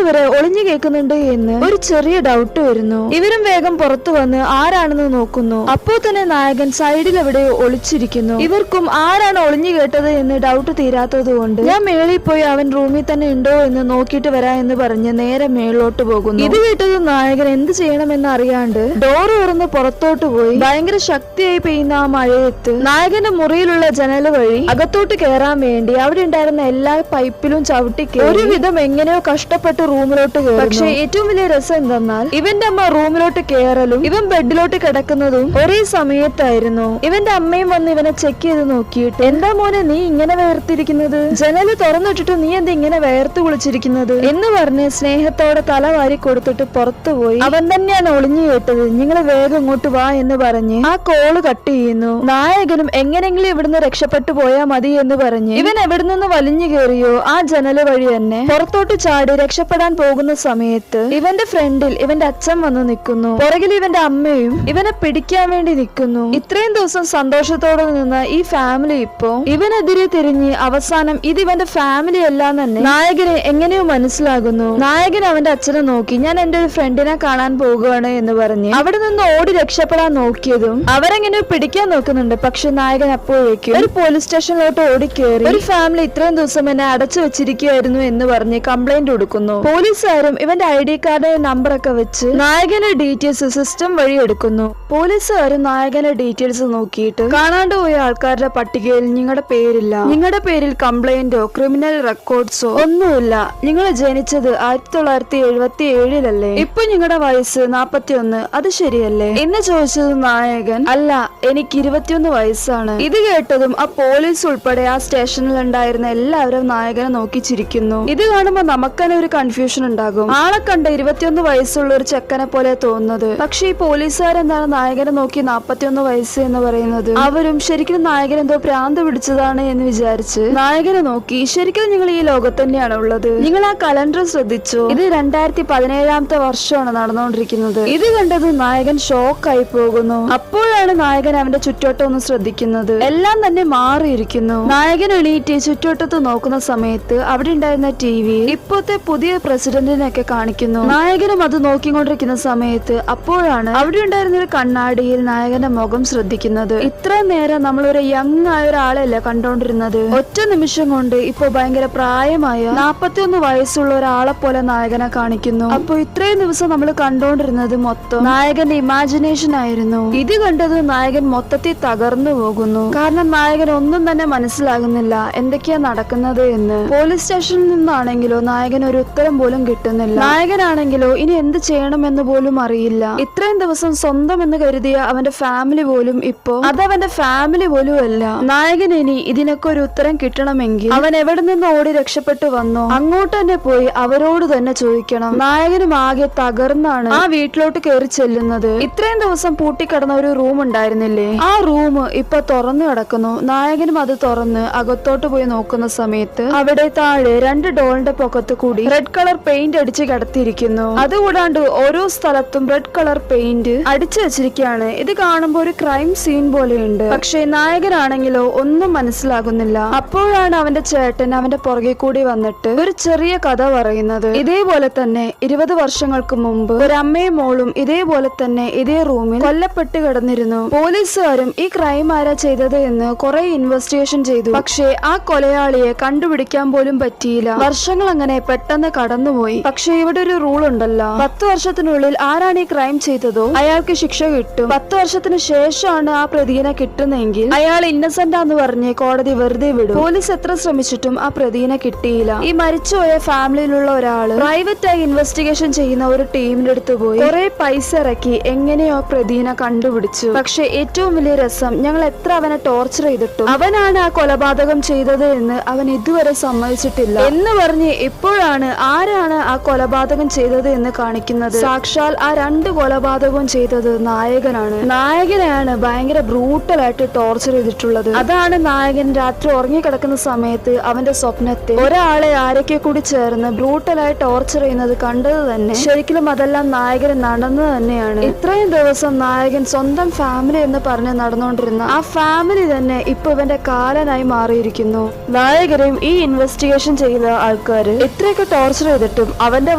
ഇവരെ ഒളിഞ്ഞു കേൾക്കുന്നുണ്ട് എന്ന് ഒരു ചെറിയ ഡൗട്ട് വരുന്നു. ഇവരും വേഗം പുറത്തു വന്ന് ആരാണെന്ന് നോക്കുന്നു. അപ്പോൾ തന്നെ നായകൻ സൈഡിൽ എവിടെയോ ഒളിച്ചിരിക്കുന്നു. ഇവർക്കും ആരാണ് ഒളിഞ്ഞു കേട്ടത് എന്ന് ഡൗട്ട് തീരാത്തത് കൊണ്ട് ഞാൻ മേളിൽ പോയി അവൻ റൂമിൽ തന്നെ ഉണ്ടോ എന്ന് നോക്കിയിട്ട് വരാ എന്ന് പറഞ്ഞ് നേരെ മേളിലോട്ട് പോകുന്നു. ഇത് കേട്ടത് നായകൻ എന്ത് ചെയ്യണമെന്ന് അറിയാണ്ട് ഡോർ തുറന്ന് പുറത്തോട്ട് പോയി ഭയങ്കര ശക്തിയായി പെയ്യുന്ന ആ മഴയത്ത് നായകന്റെ മുറിയിലുള്ള ജനൽ വഴി അകത്തോട്ട് കയറാൻ വേണ്ടി അവിടെ ഉണ്ടായിരുന്ന ഉണ്ടായിരുന്ന എല്ലാ പൈപ്പിലും ചവിട്ടി ഒരുവിധം എങ്ങനെയോ കഷ്ടപ്പെട്ട് റൂമിലോട്ട് കയറി. പക്ഷെ ഏറ്റവും വലിയ രസം എന്തെന്നാൽ ഇവന്റെ അമ്മ റൂമിലോട്ട് കയറലും ഇവൻ ബെഡിലോട്ട് കിടക്കുന്നതും ഒരേ സമയത്തായിരുന്നു. ഇവന്റെ അമ്മയും വന്ന് ഇവനെ ചെക്ക് ചെയ്ത് നോക്കിയിട്ട്, എന്താ മോനെ നീ ഇങ്ങനെ വേർത്തിരിക്കുന്നത്, ജനല് തുറന്നിട്ടിട്ട് നീ എന്താ ഇങ്ങനെ വേർത്ത് കുളിച്ചിരിക്കുന്നത് എന്ന് പറഞ്ഞ് സ്നേഹത്തോടെ തല വാരി കൊടുത്തിട്ട് പുറത്തുപോയി. അവൻ തന്നെയാണ് ഒളിഞ്ഞു കേട്ടത്. നിങ്ങള് വേഗം ഇങ്ങോട്ട് വാ എന്ന് പറഞ്ഞ് ആ കോള് കട്ട് ചെയ്യുന്നു. നായകനും എങ്ങനെങ്കിലും ഇവിടുന്ന് രക്ഷപ്പെട്ടു പോയാ മതി എന്ന് പറഞ്ഞ് ഇവൻ എവിടെ നിന്ന് വലിഞ്ഞു കയറിയോ ആ ജനല് വഴി തന്നെ പുറത്തോട്ട് ചാടി രക്ഷപ്പെടാൻ പോകുന്ന സമയത്ത് ഇവന്റെ ഫ്രണ്ടിൽ ഇവന്റെ അച്ഛൻ വന്ന് നിൽക്കുന്നു. പുറകിൽ ഇവന്റെ അമ്മയും ഇവനെ പിടിക്കാൻ വേണ്ടി നിൽക്കുന്നു. ഇത്രയും ദിവസം സന്തോഷത്തോടെ നിന്ന ഈ ഫാമിലി ഇപ്പോ ഇവനെതിരെ തിരിഞ്ഞ് അവസാനം ഇത് ഇവന്റെ ഫാമിലി എല്ലാം തന്നെ നായകന് എങ്ങനെയോ മനസ്സിലാകുന്നു. നായകൻ അവന്റെ അച്ഛനെ നോക്കി, ഞാൻ എന്റെ ഒരു ഫ്രണ്ടിനെ കാണാൻ പോകുകയാണ് എന്ന് പറഞ്ഞ് അവിടെ നിന്ന് ഓടി രക്ഷപ്പെടാൻ നോക്കിയതും അവരെങ്ങനെയോ പിടിക്കാൻ നോക്കുന്നുണ്ട്. പക്ഷെ നായകൻ അപ്പോഴേക്കും ഒരു പോലീസ് സ്റ്റേഷനിലോട്ട് ഓടിക്കേറി ഒരു ഫാമിലി ഇത്രയും ദിവസം എന്നെ അടച്ചു വെച്ചിരിക്കുകയായിരുന്നു എന്ന് പറഞ്ഞ് കംപ്ലൈന്റ് കൊടുക്കുന്നു. പോലീസുകാരും ഇവന്റെ ID കാർഡ് നമ്പറൊക്കെ വെച്ച് നായകന്റെ ഡീറ്റെയിൽസ് സിസ്റ്റം വഴി എടുക്കുന്നു. പോലീസുകാരും നായകന്റെ ഡീറ്റെയിൽസ് നോക്കിയിട്ട് കാണാണ്ട് പോയ ആൾക്കാരുടെ പട്ടികയിൽ നിങ്ങളുടെ പേരില്ല, നിങ്ങളുടെ പേരിൽ കംപ്ലൈന്റോ ക്രിമിനൽ റെക്കോർഡ്സോ ഒന്നുമില്ല, നിങ്ങൾ ജനിച്ചത് 1977 ഇപ്പൊ നിങ്ങളുടെ വയസ്സ് 41, അത് ശരിയല്ലേ എന്ന് ചോദിച്ചത് നായകൻ, അല്ല എനിക്ക് 21 വയസ്സാണ്. ഇത് കേട്ടതും ആ പോലീസ് ഉൾപ്പെടെ ആ സ്റ്റേഷനിൽ ഉണ്ടായിരുന്ന എല്ലാവരും നായകനെ നോക്കി ചിരിക്കുന്നു. ഇത് കാണുമ്പോ നമുക്ക് തന്നെ ഒരു കൺഫ്യൂഷൻ ഉണ്ടാകും. ആളെ കണ്ട 21 വയസ്സുള്ള ഒരു ചെക്കനെ പോലെ തോന്നുന്നത്. പക്ഷെ ഈ പോലീസുകാരെന്താണ് നായകനെ നോക്കി 41 വയസ്സ് എന്ന് പറയുന്നത്? അവരും ശരിക്കും നായകൻ എന്തോ ഭ്രാന്ത് പിടിച്ചതാണ് എന്ന് വിചാരിച്ച് നായകനെ നോക്കി, ശരിക്കും നിങ്ങൾ ഈ ലോകത്ത് തന്നെയാണ് ഉള്ളത്, നിങ്ങൾ ആ കലണ്ടർ ശ്രദ്ധിച്ചോ, ഇത് 2017 വർഷമാണ് നടന്നുകൊണ്ടിരിക്കുന്നത്. ഇത് കണ്ടത് നായകൻ ഷോക്കായി പോകുന്നു. അപ്പോഴാണ് നായകൻ അവന്റെ ചുറ്റോട്ടം ഒന്ന് ശ്രദ്ധിക്കുന്നത്. എല്ലാം തന്നെ മാറിയിരിക്കുന്നു. നായകൻ എണീറ്റ് ചുറ്റോട്ടത്ത് നോക്കുന്ന സമയത്ത് അവിടെ ഉണ്ടായിരുന്ന TV ഇപ്പോഴത്തെ പുതിയ പ്രസിഡന്റിനെയൊക്കെ കാണിക്കുന്നു. നായകനും അത് നോക്കിക്കൊണ്ടിരിക്കുന്ന സമയത്ത് അപ്പോഴാണ് അവിടെ ഉണ്ടായിരുന്ന ഒരു കണ്ണാടിയിൽ നായകന്റെ മുഖം ശ്രദ്ധിക്കുന്നത്. ഇത്ര നേരം നമ്മളൊരു യങ് ആയ ഒരാളെയല്ല കണ്ടോണ്ടിരുന്നത്, ഒറ്റ നിമിഷം കൊണ്ട് ഇപ്പൊ ഭയങ്കര പ്രായമായ 41 വയസ്സുള്ള ഒരാളെ പോലെ നായകനെ കാണിക്കുന്നു. അപ്പൊ ഇത്രയും ദിവസം നമ്മൾ കണ്ടോണ്ടിരുന്നത് മൊത്തം നായകന്റെ ഇമാജിനേഷൻ ആയിരുന്നു. ഇത് കണ്ടത് നായകൻ മൊത്തത്തിൽ തകർന്നു പോകുന്നു. കാരണം നായകൻ ഒന്നും തന്നെ മനസ്സിലാകുന്നില്ല എന്തൊക്കെയാ നടക്കുന്നത് എന്ന്. പോലീസ് സ്റ്റേഷനിൽ നിന്നാണെങ്കിലോ നായകൻ ഒരു ഉത്തരം പോലും കിട്ടുന്നില്ല. നായകനാണെങ്കിലോ ഇനി എന്ത് ചെയ്യണമെന്ന് പോലും അറിയില്ല. ഇത്രയും ദിവസം സ്വന്തം എന്ന് കരുതിയ അവന്റെ ഫാമിലി പോലും ഇപ്പോ അതവന്റെ ഫാമിലി പോലും അല്ല. നായകൻ ഇനി ഇതിനൊക്കെ ഒരു ഉത്തരം കിട്ടണമെങ്കിൽ അവൻ എവിടെ നിന്ന് ഓടി രക്ഷപ്പെട്ടു വന്നോ അങ്ങോട്ട് തന്നെ പോയി അവരോട് തന്നെ ചോദിക്കണം. നായകനും ആകെ തകർന്നാണ് ആ വീട്ടിലോട്ട് കയറി ചെല്ലുന്നത്. ഇത്രയും ദിവസം പൂട്ടിക്കിടന്ന ഒരു റൂം ഉണ്ടായിരുന്നില്ലേ, ആ റൂം ഇപ്പൊ തുറന്നു കിടക്കുന്നു. നായകനും അത് തുറന്ന് അകത്തോട്ട് പോയി നോക്കുന്ന സമയത്ത് അവിടെ താഴെ 2 ഡോളിന്റെ പൊക്കത്ത് കൂടി റെഡ് കളർ പെയിന്റ് അടിച്ച് കിടത്തിയിരിക്കുന്നു. അതുകൂടാണ്ട് ഓരോ സ്ഥലത്തും റെഡ് കളർ പെയിന്റ് അടിച്ചു വെച്ചിരിക്കുകയാണ്. ഇത് കാണുമ്പോൾ ഒരു ക്രൈം സീൻ പോലെയുണ്ട്. പക്ഷെ നായകനാണെങ്കിലോ ഒന്നും മനസ്സിലാകുന്നില്ല. അപ്പോഴാണ് അവന്റെ ചേട്ടൻ അവന്റെ പുറകെ കൂടി വന്നിട്ട് ഒരു ചെറിയ കഥ പറയുന്നത്. ഇതേപോലെ തന്നെ 20 വർഷങ്ങൾക്ക് മുമ്പ് ഒരു അമ്മയും മോളും ഇതേപോലെ തന്നെ ഇതേ റൂമിൽ കൊല്ലപ്പെട്ട് കിടന്നിരുന്നു. പോലീസുകാരും ഈ ക്രൈം ആരാ ചെയ്തത് എന്ന് കുറെ ഇൻവെസ്റ്റിഗേഷൻ ചെയ്തു. പക്ഷേ ആ കൊലയാളിയെ കണ്ടുപിടിക്കാൻ പോലും പറ്റിയില്ല. വർഷങ്ങൾ അങ്ങനെ പെട്ടെന്ന് കടന്നുപോയി. പക്ഷെ ഇവിടെ ഒരു റൂൾ ഉണ്ടല്ലോ, 10 വർഷത്തിനുള്ളിൽ ആരാണ് ഈ ക്രൈം ചെയ്തതോ അയാൾക്ക് ശിക്ഷ കിട്ടും. 10 വർഷത്തിന് ശേഷമാണ് ആ പ്രതിയെ കിട്ടുന്നതെങ്കിൽ അയാൾ ഇന്നസെന്റ് ആന്ന് പറഞ്ഞ് കോടതി വെറുതെ വിടും. പോലീസ് എത്ര ശ്രമിച്ചിട്ടും ആ പ്രതിയെ കിട്ടിയില്ല. ഈ മരിച്ചുപോയ ഫാമിലിയിലുള്ള ഒരാള് പ്രൈവറ്റ് ആയി ഇൻവെസ്റ്റിഗേഷൻ ചെയ്യുന്ന ഒരു ടീമിന്റെ അടുത്ത് പോയി കുറെ പൈസ ഇറക്കി എങ്ങനെയോ പ്രതിയെ കണ്ടുപിടിച്ചു. പക്ഷെ ഏറ്റവും വലിയ രസം, ഞങ്ങൾ എത്ര അവനെ ടോർച്ചർ ചെയ്തിട്ടും അവനാണ് ആ കൊലപാതകം ചെയ്തത് എന്ന് അവൻ ഇതുവരെ സമ്മതിച്ചിട്ടില്ല എന്ന് പറഞ്ഞ് ഇപ്പോഴാണ് ആരാണ് ആ കൊലപാതകം ചെയ്തത് എന്ന് കാണിക്കുന്നത്. സാക്ഷാൽ ആ 2 കൊലപാതകവും ചെയ്തത് നായകനാണ്. നായകനെയാണ് ഭയങ്കര ബ്രൂട്ടലായിട്ട് ടോർച്ചർ ചെയ്തിട്ടുള്ളത്. അതാണ് നായകൻ രാത്രി ഉറങ്ങിക്കിടക്കുന്ന സമയത്ത് അവന്റെ സ്വപ്നത്തിൽ ഒരാളെ ആരൊക്കെ കൂടി ചേർന്ന് ബ്രൂട്ടലായി ടോർച്ചർ ചെയ്യുന്നത് കണ്ടത് തന്നെ. ശരിക്കും അതെല്ലാം നായകൻ നടന്നത് തന്നെയാണ്. ഇത്രയും ദിവസം നായകൻ സ്വന്തം ഫാമിലി എന്ന് പറഞ്ഞ് നടന്നുകൊണ്ടിരുന്ന ആ ഫാമിലി തന്നെ ഇപ്പൊ ഇവന്റെ കാലനായി മാറിയിരിക്കുന്നു. നായകരെയും ഈ ഇൻവെസ്റ്റിഗേഷൻ ചെയ്യുന്ന ആൾക്കാര് എത്രയൊക്കെ ടോർച്ചർ ചെയ്തിട്ടും അവന്റെ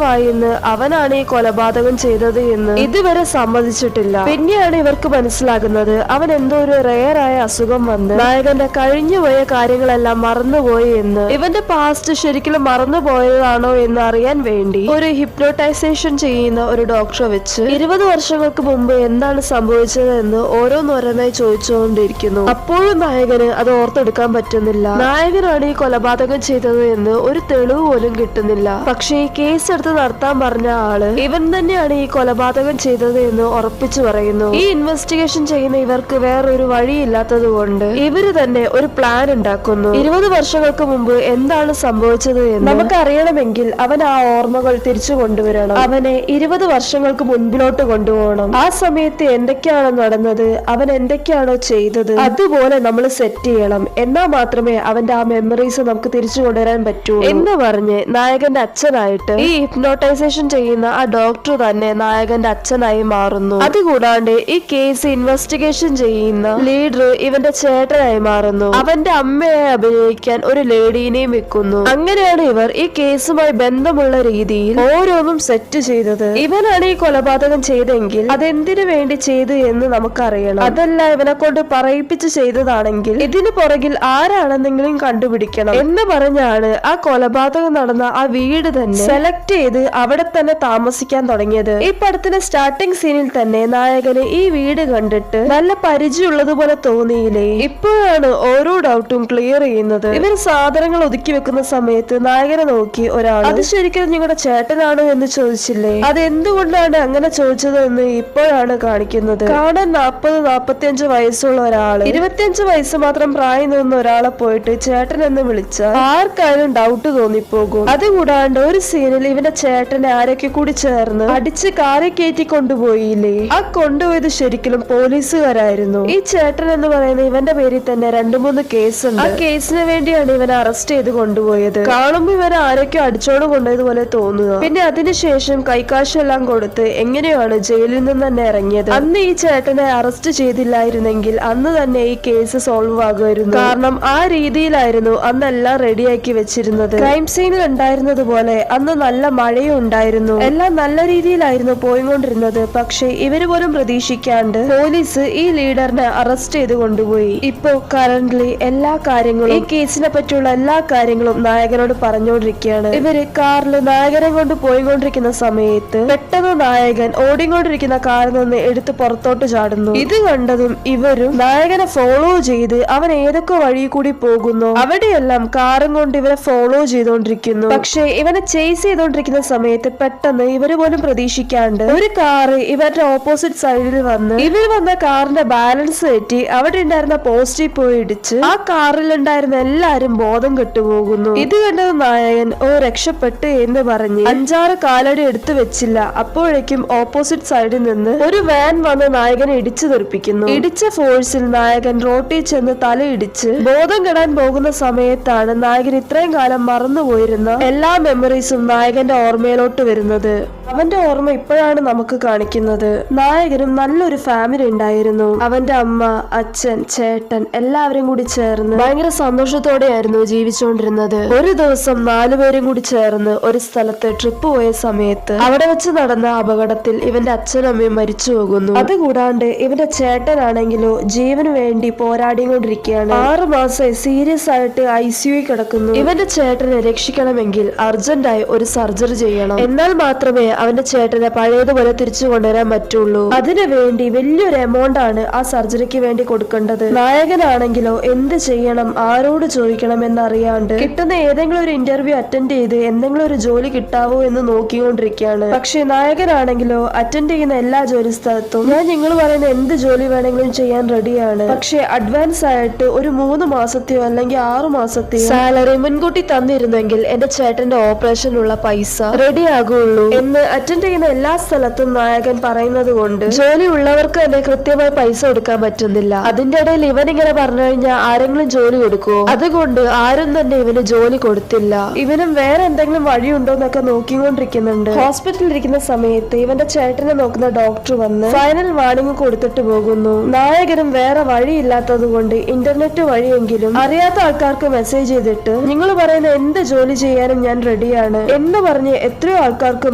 വായിൽ നിന്ന് അവനാണ് ഈ കൊലപാതകം ചെയ്തത് എന്ന് ഇതുവരെ സമ്മതിച്ചിട്ടില്ല. പിന്നെയാണ് ഇവർക്ക് മനസ്സിലാകുന്നത് അവൻ എന്തോ ഒരു റെയർ ആയ അസുഖം വന്ന് നായകന്റെ കഴിഞ്ഞുപോയ കാര്യങ്ങളെല്ലാം മറന്നുപോയി എന്ന്. ഇവന്റെ പാസ്റ്റ് ശരിക്കും മറന്നുപോയതാണോ എന്ന് അറിയാൻ വേണ്ടി ഒരു ഹിപ്നോട്ടൈസേഷൻ ചെയ്യുന്ന ഒരു ഡോക്ടറെ വെച്ച് 20 വർഷങ്ങൾക്ക് മുമ്പ് എന്താണ് സംഭവിച്ചത് എന്ന് ഓരോന്നോരോന്നായി ചോദിച്ചുകൊണ്ടിരിക്കുന്നു. അപ്പോഴും നായകന് അത് ഓർത്തെടുക്കാൻ പറ്റുന്നില്ല. നായകനാണ് ആരാണ് ഈ കൊലപാതകം ചെയ്തത് എന്ന് ഒരു തെളിവ് പോലും കിട്ടുന്നില്ല. പക്ഷെ ഈ കേസ് എടുത്ത് നടത്താൻ പറഞ്ഞ ആള് ഇവൻ തന്നെയാണ് ഈ കൊലപാതകം ചെയ്തത് എന്ന് ഉറപ്പിച്ചു പറയുന്നു. ഈ ഇൻവെസ്റ്റിഗേഷൻ ചെയ്യുന്ന ഇവർക്ക് വേറൊരു വഴിയില്ലാത്തത് കൊണ്ട് ഇവര് തന്നെ ഒരു പ്ലാൻ ഉണ്ടാക്കുന്നു. 20 വർഷങ്ങൾക്ക് മുമ്പ് എന്താണ് സംഭവിച്ചത് എന്ന് നമുക്ക് അറിയണമെങ്കിൽ അവൻ ആ ഓർമ്മകൾ തിരിച്ചു കൊണ്ടുവരണം. അവനെ 20 വർഷങ്ങൾക്ക് മുൻപിലോട്ട് കൊണ്ടുപോകണം. ആ സമയത്ത് എന്തൊക്കെയാണോ നടന്നത്, അവൻ എന്തൊക്കെയാണോ ചെയ്തത്, അതുപോലെ നമ്മൾ സെറ്റ് ചെയ്യണം. എന്നാൽ മാത്രമേ അവന്റെ ആ മെമ്മറീസ് നമുക്ക് തിരിച്ചു കൊണ്ടുവരാൻ പറ്റൂ എന്ന് പറഞ്ഞ് നായകന്റെ അച്ഛനായിട്ട് ഈ ഹിപ്നോട്ടൈസേഷൻ ചെയ്യുന്ന ആ ഡോക്ടർ തന്നെ നായകന്റെ അച്ഛനായി മാറുന്നു. അതുകൂടാണ്ട് ഈ കേസ് ഇൻവെസ്റ്റിഗേഷൻ ചെയ്യുന്ന ലീഡർ ഇവന്റെ ചേട്ടനായി മാറുന്നു. അവന്റെ അമ്മയെ അഭിനയിക്കാൻ ഒരു ലേഡീനെയും വെക്കുന്നു. അങ്ങനെയാണ് ഇവർ ഈ കേസുമായി ബന്ധമുള്ള രീതിയിൽ ഓരോന്നും സെറ്റ് ചെയ്തത്. ഇവനാണ് ഈ കൊലപാതകം ചെയ്തെങ്കിൽ അതെന്തിനു വേണ്ടി ചെയ്തു എന്ന് നമുക്കറിയണം. അതല്ല ഇവനെ കൊണ്ട് പറയിപ്പിച്ച് ചെയ്തതാണെങ്കിൽ ഇതിന് പുറകിൽ ആരാണെന്നെങ്കിലും കണ്ടുപിടിക്കണം എന്ന് പറഞ്ഞാണ് ആ കൊലപാതകം നടന്ന ആ വീട് തന്നെ സെലക്ട് ചെയ്ത് അവിടെ തന്നെ താമസിക്കാൻ തുടങ്ങിയത്. ഈ പടത്തിന്റെ സ്റ്റാർട്ടിംഗ് സീനിൽ തന്നെ നായകന് ഈ വീട് കണ്ടിട്ട് നല്ല പരിചയമുള്ളതുപോലെ തോന്നിയില്ലേ? ഇപ്പോഴാണ് ഓരോ ഡൗട്ടും ക്ലിയർ ചെയ്യുന്നത്. ഇവർ സാധനങ്ങൾ ഒതുക്കി വെക്കുന്ന സമയത്ത് നായകനെ നോക്കി ഒരാൾ അത് ശരിക്കും നിങ്ങളുടെ ചേട്ടനാണോ എന്ന് ചോദിച്ചില്ലേ? അത് എന്തുകൊണ്ടാണ് അങ്ങനെ ചോദിച്ചത് എന്ന് ഇപ്പോഴാണ് കാണിക്കുന്നത്. കാണാൻ 40-45 വയസ്സുള്ള ഒരാള് 25 വയസ്സ് മാത്രം പ്രായം തോന്നുന്ന ഒരാളെ പോയിട്ട് ചേട്ടൻ എന്ന് വിളിച്ചാൽ ആർക്കായാലും ഡൗട്ട് തോന്നിപ്പോകും. അതുകൂടാണ്ട് ഒരു സീനിൽ ഇവന്റെ ചേട്ടനെ ആരൊക്കെ കൂടി ചേർന്ന് അടിച്ച് കാറി കയറ്റി കൊണ്ടുപോയില്ലേ? ആ കൊണ്ടുപോയത് ശരിക്കും പോലീസുകാരായിരുന്നു. ഈ ചേട്ടൻ എന്ന് പറയുന്ന ഇവന്റെ പേരിൽ തന്നെ 2-3 കേസ് ഉണ്ട്. ആ കേസിന് വേണ്ടിയാണ് ഇവനെ അറസ്റ്റ് ചെയ്ത് കൊണ്ടുപോയത്. കാണുമ്പോ ഇവനെ ആരൊക്കെ അടിച്ചോണ്ട് കൊണ്ടുപോയതുപോലെ തോന്നുക. പിന്നെ അതിനുശേഷം കൈക്കാശെല്ലാം കൊടുത്ത് എങ്ങനെയാണ് ജയിലിൽ നിന്ന് തന്നെ ഇറങ്ങിയത്. അന്ന് ഈ ചേട്ടനെ അറസ്റ്റ് ചെയ്തില്ലായിരുന്നെങ്കിൽ അന്ന് തന്നെ ഈ കേസ് സോൾവ് ആകുമായിരുന്നു. കാരണം ആ രീതിയിലായിരുന്നു അന്നെല്ലാം റെഡിയാക്കി വെച്ചിരുന്നത്. ക്രൈം സീനിൽ ഉണ്ടായിരുന്നത് പോലെ അന്ന് നല്ല മഴയും ഉണ്ടായിരുന്നു. എല്ലാം നല്ല രീതിയിലായിരുന്നു പോയിക്കൊണ്ടിരുന്നത്. പക്ഷെ ഇവര് പോലും പ്രതീക്ഷിക്കാണ്ട് പോലീസ് ഈ ലീഡറിനെ അറസ്റ്റ് ചെയ്ത് കൊണ്ടുപോയി. ഇപ്പോ കറന്റ്ലി എല്ലാ കാര്യങ്ങളും ഈ കേസിനെ പറ്റിയുള്ള എല്ലാ കാര്യങ്ങളും നായകനോട് പറഞ്ഞുകൊണ്ടിരിക്കുകയാണ്. ഇവര് കാറിൽ നായകനെ കൊണ്ട് പോയിക്കൊണ്ടിരിക്കുന്ന സമയത്ത് പെട്ടെന്ന് നായകൻ ഓടിക്കൊണ്ടിരിക്കുന്ന കാറിൽ നിന്ന് എടുത്ത് പുറത്തോട്ട് ചാടുന്നു. ഇത് കണ്ടതും ഇവരും നായകനെ ഫോളോ ചെയ്ത് അവൻ ഏതൊക്കെ വഴി കൂടി പോകുന്നു അവിടെയെല്ലാം കാറും കൊണ്ട് ഇവരെ ഫോളോ ചെയ്തോണ്ടിരിക്കുന്നു. പക്ഷെ ഇവനെ ചേസ് ചെയ്തോണ്ടിരിക്കുന്ന സമയത്ത് പെട്ടെന്ന് ഇവര് പോലും പ്രതീക്ഷിക്കാണ്ട് ഒരു കാറ് ഇവരുടെ ഓപ്പോസിറ്റ് സൈഡിൽ വന്ന് ഇവർ വന്ന കാറിന്റെ ബാലൻസ് തെറ്റി അവിടെ ഉണ്ടായിരുന്ന പോസ്റ്റിൽ പോയി ഇടിച്ച് ആ കാറിൽ ഉണ്ടായിരുന്ന എല്ലാരും ബോധം കെട്ടുപോകുന്നു. ഇത് കണ്ടത് നായകൻ രക്ഷപ്പെട്ട് എന്ന് പറഞ്ഞ് 5-6 കാലടി എടുത്തു വെച്ചില്ല. അപ്പോഴേക്കും ഓപ്പോസിറ്റ് സൈഡിൽ നിന്ന് ഒരു വാൻ വന്ന് നായകനെ ഇടിച്ചു തെറിപ്പിക്കുന്നു. ഇടിച്ച ഫോഴ്സിൽ നായകൻ റോട്ടിൽ ചെന്ന് തലയിടിച്ച് ബോധം കെടാൻ പോകുന്ന സമയത്താണ് നായകൻ ഇത്രയും കാലം മറന്നുപോയിരുന്ന എല്ലാ മെമ്മറീസും നായകന്റെ ഓർമ്മയിലോട്ട് വരുന്നത്. അവന്റെ ഓർമ്മ ഇപ്പോഴാണ് നമുക്ക് കാണിക്കുന്നത്. നായകനും നല്ലൊരു ഫാമിലി ഉണ്ടായിരുന്നു. അവന്റെ അമ്മ, അച്ഛൻ, ചേട്ടൻ എല്ലാവരും കൂടി ചേർന്ന് ഭയങ്കര സന്തോഷത്തോടെയായിരുന്നു ജീവിച്ചുകൊണ്ടിരുന്നത്. ഒരു ദിവസം 4 പേരും കൂടി ചേർന്ന് ഒരു സ്ഥലത്ത് ട്രിപ്പ് പോയ സമയത്ത് അവിടെ വെച്ച് നടന്ന അപകടത്തിൽ ഇവന്റെ അച്ഛനമ്മയും മരിച്ചു പോകുന്നു. അതുകൂടാണ്ട് ഇവന്റെ ചേട്ടനാണെങ്കിലോ ജീവന് വേണ്ടി പോരാടിക്കൊണ്ടിരിക്കുകയാണ്. 6 മാസം സീരിയസ് ആയിട്ട് ICU കിടക്കുന്നു. ഇവന്റെ ചേട്ടനെ രക്ഷിക്കണമെങ്കിൽ അർജന്റായി ഒരു സർജറി ചെയ്യണം. എന്നാൽ മാത്രമേ അവന്റെ ചേട്ടനെ പഴയതുപോലെ തിരിച്ചു കൊണ്ടുവരാൻ പറ്റുള്ളൂ. അതിനു വേണ്ടി വലിയൊരു എമൗണ്ട് ആണ് ആ സർജറിക്ക് വേണ്ടി കൊടുക്കേണ്ടത്. നായകനാണെങ്കിലോ എന്ത് ചെയ്യണം, ആരോട് ചോദിക്കണം എന്നറിയാണ്ട് കിട്ടുന്ന ഏതെങ്കിലും ഒരു ഇന്റർവ്യൂ അറ്റൻഡ് ചെയ്ത് എന്തെങ്കിലും ഒരു ജോലി കിട്ടാവോ എന്ന് നോക്കിക്കൊണ്ടിരിക്കുകയാണ്. പക്ഷെ നായകനാണെങ്കിലോ അറ്റൻഡ് ചെയ്യുന്ന എല്ലാ ജോലി സ്ഥലത്തും ഞാൻ നിങ്ങൾ പറയുന്ന എന്ത് ജോലി വേണമെങ്കിലും ചെയ്യാൻ റെഡിയാണ്. പക്ഷെ അഡ്വാൻസ് ആയിട്ട് ഒരു 3 മാസത്തെയോ അല്ലെങ്കിൽ 6 മാസത്തെയോ സാലറി മുൻകൂട്ടി തന്നിരുന്നെങ്കിൽ എന്റെ ചേട്ടന്റെ ഓപ്പറേഷനുള്ള പൈസ റെഡി ആകുള്ളൂ എന്ന് അറ്റൻഡ് ചെയ്യുന്ന എല്ലാ സ്ഥലത്തും നായകൻ പറയുന്നത് കൊണ്ട് ജോലി ഉള്ളവർക്ക് തന്നെ കൃത്യമായി പൈസ കൊടുക്കാൻ പറ്റുന്നില്ല. അതിന്റെ ഇടയിൽ ഇവനിങ്ങനെ പറഞ്ഞു കഴിഞ്ഞാൽ ആരെങ്കിലും ജോലി കൊടുക്കുമോ? അതുകൊണ്ട് ആരും തന്നെ ഇവന് ജോലി കൊടുത്തില്ല. ഇവനും വേറെ എന്തെങ്കിലും വഴിയുണ്ടോ എന്നൊക്കെ നോക്കിക്കൊണ്ടിരിക്കുന്നുണ്ട്. ഹോസ്പിറ്റലിൽ ഇരിക്കുന്ന സമയത്ത് ഇവന്റെ ചേട്ടനെ നോക്കുന്ന ഡോക്ടർ വന്ന് ഫൈനൽ വാർണിംഗ് കൊടുത്തിട്ട് പോകുന്നു. നായകനും വേറെ വഴിയില്ലാത്തത് കൊണ്ട് ഇന്റർനെറ്റ് വഴിയെങ്കിലും അറിയാത്ത ആൾക്കാർക്ക് മെസ്സേജ് ചെയ്തിട്ട് നിങ്ങൾ പറയുന്ന എന്ത് ജോലി ചെയ്യാനും ഞാൻ റെഡിയാണ് എന്ന് പറഞ്ഞ് എത്രയോ ആൾക്കാർക്ക്